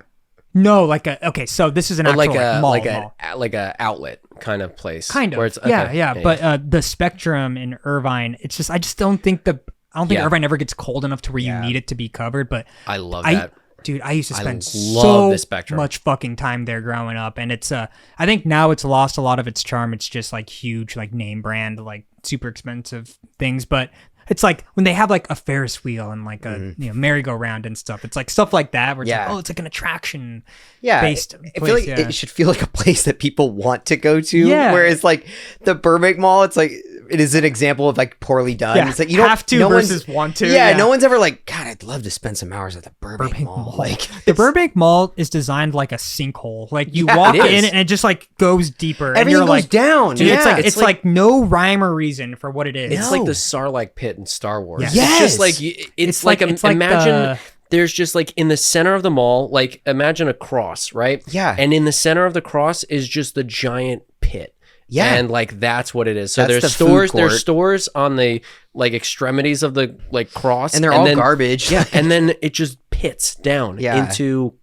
No, like a okay. So this is an Or actual mall. like a outlet kind of place. Kind of. Where it's, yeah. But the Spectrum in Irvine, I just don't think Yeah. Irvine ever gets cold enough to where you need it to be covered. But I love that. Dude, I used to spend love the Spectrum. much fucking time there growing up, and it's I think now it's lost a lot of its charm. It's just like huge, like name brand, like super expensive things, but. It's like when they have like a Ferris wheel and like a merry-go-round and stuff. It's like stuff like that where it's like, oh, it's like an attraction based I feel like it should feel like a place that people want to go to. Whereas like the Burbank Mall, it's like it is an example of like poorly done. Yeah, it's like you don't have to no versus one's- want to. Yeah, no one's ever like, God, I'd love to spend some hours at the Burbank Mall. Like the Burbank Mall is designed like a sinkhole. Like you Yeah, walk it in is. and it just like goes deeper. and everything you're goes like, down. Dude, yeah, it's like no rhyme or reason for what it is. It's like the Sarlacc pit in Star Wars. Yeah. It's just Yes. like it's like imagine there's just like in the center of the mall, like imagine a cross, right? Yeah. And in the center of the cross is just the giant pit. Yeah. And like that's what it is. So That's the there's food stores, court. there's stores on the like extremities of the like cross. and they're all then, garbage. Yeah. And then it just pits down Yeah. into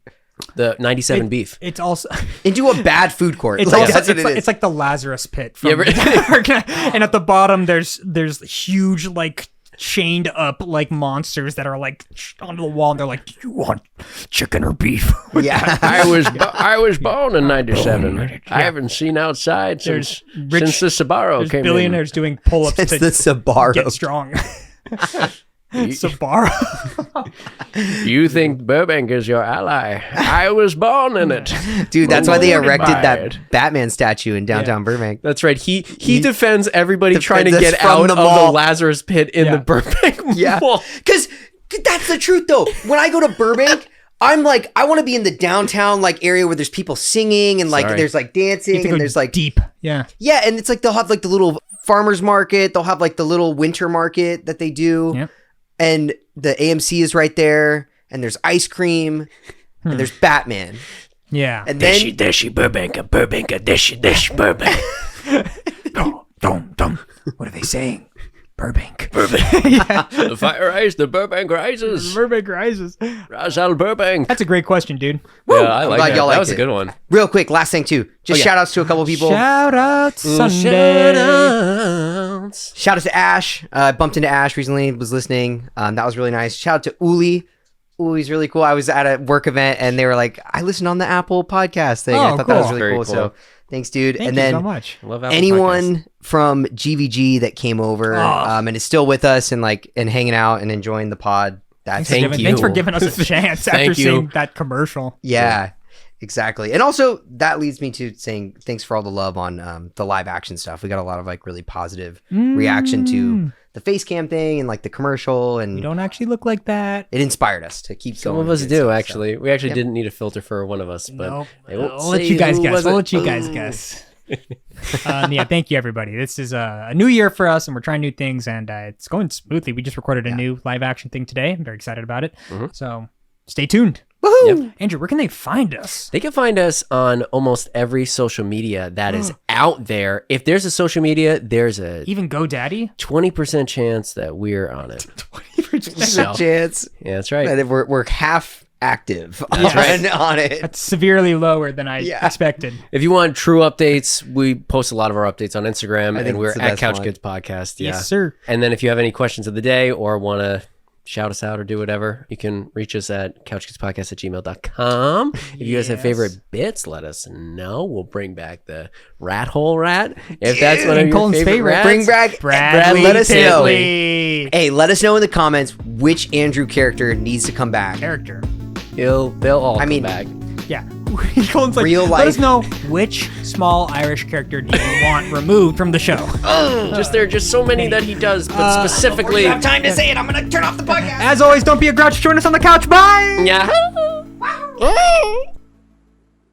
the 97 beef. It's also Into a bad food court. it's Like, also that's what it's, it like, is. it's like the Lazarus pit from Yeah, and at the bottom there's huge like chained up like monsters that are like onto the wall and they're like, do you want chicken or beef? yeah. I was born in 97. I haven't seen outside since rich- the Sbarro There's came billionaires doing pull-ups It's to the Sbarro. get strong. Sbarro. in. You think Burbank is your ally. I was born in it. Dude, that's why they Won't erected buy that it. Batman statue in downtown Burbank. That's right. He defends everybody trying to defends get us from out the of mall. the Lazarus pit in the Burbank Yeah. Mall. Because that's the truth, though. When I go to Burbank, I'm like, I want to be in the downtown like area where there's people singing and like Sorry. there's like dancing and there's like deep. Yeah. yeah, and it's like they'll have like the little farmers market, they'll have like the little winter market that they do, Yep. and the AMC is right there, and there's ice cream, and there's Batman, Yeah. and then Deshi Burbank, Deshi Burbank. Dum. What are they saying? Burbank. The fire rise, the Burbank rises. Burbank rises. Razal Burbank. That's a great question, dude. Yeah, I like glad that. y'all That liked was a it. good one. real quick, last thing too, just yeah. shout outs to a couple people. Shout out Sunday. Shout out to Ash. Bumped into Ash recently, was listening. That was really nice. Shout out to Uli. Uli's really cool. I was at a work event and they were like, I listened on the Apple podcast thing. I Oh, thought that was cool. really Very cool. cool. So thanks, dude. Thank and you then so much. Love Apple anyone Podcasts. from GVG that came over and is still with us and like and hanging out and enjoying the pod. That's Thank you. Thanks for giving us a chance after Thank you. seeing that commercial. yeah. Exactly. And also that leads me to saying thanks for all the love on the live action stuff. We got a lot of like really positive reaction to the face cam thing and like the commercial, and We don't actually look like that. it inspired us to keep Some going. of us with do, stuff, so. actually. We actually didn't need a filter for one of us, but Nope. I won't I'll let say you guys who guess. was I'll it. let you guys guess. Yeah, thank you, everybody. This is a new year for us, and we're trying new things, and it's going smoothly. We just recorded a new live action thing today. I'm very excited about it. So stay tuned. Woohoo! Yep. Andrew, where can they find us? They can find us on almost every social media that is out there. If there's a social media, there's a Even GoDaddy? 20% chance that we're on it. 20% So- chance. Yeah, that's right. that we're half active Yes. on it. That's severely lower than I expected. If you want true updates, we post a lot of our updates on Instagram, think and we're it's the at best Couch one. Kids Podcast. Yeah. Yes, sir. And then if you have any questions of the day or want to shout us out or do whatever, you can reach us at couchkidspodcast@gmail.com. If you guys have favorite bits, let us know. We'll bring back the rat hole rat. If that's one of your Colton's favorite rats. Bring back Bradley let us know. Titley. Hey, let us know in the comments which Andrew character needs to come back. Character. They'll all come back. Yeah. Colton's like, Real let us life. know which small Irish character do you want removed from the show. There are just so many that he does, but specifically. Time to say it. I'm gonna turn off the podcast. As always, don't be a grouch. Join us on the couch. Bye. Yeah.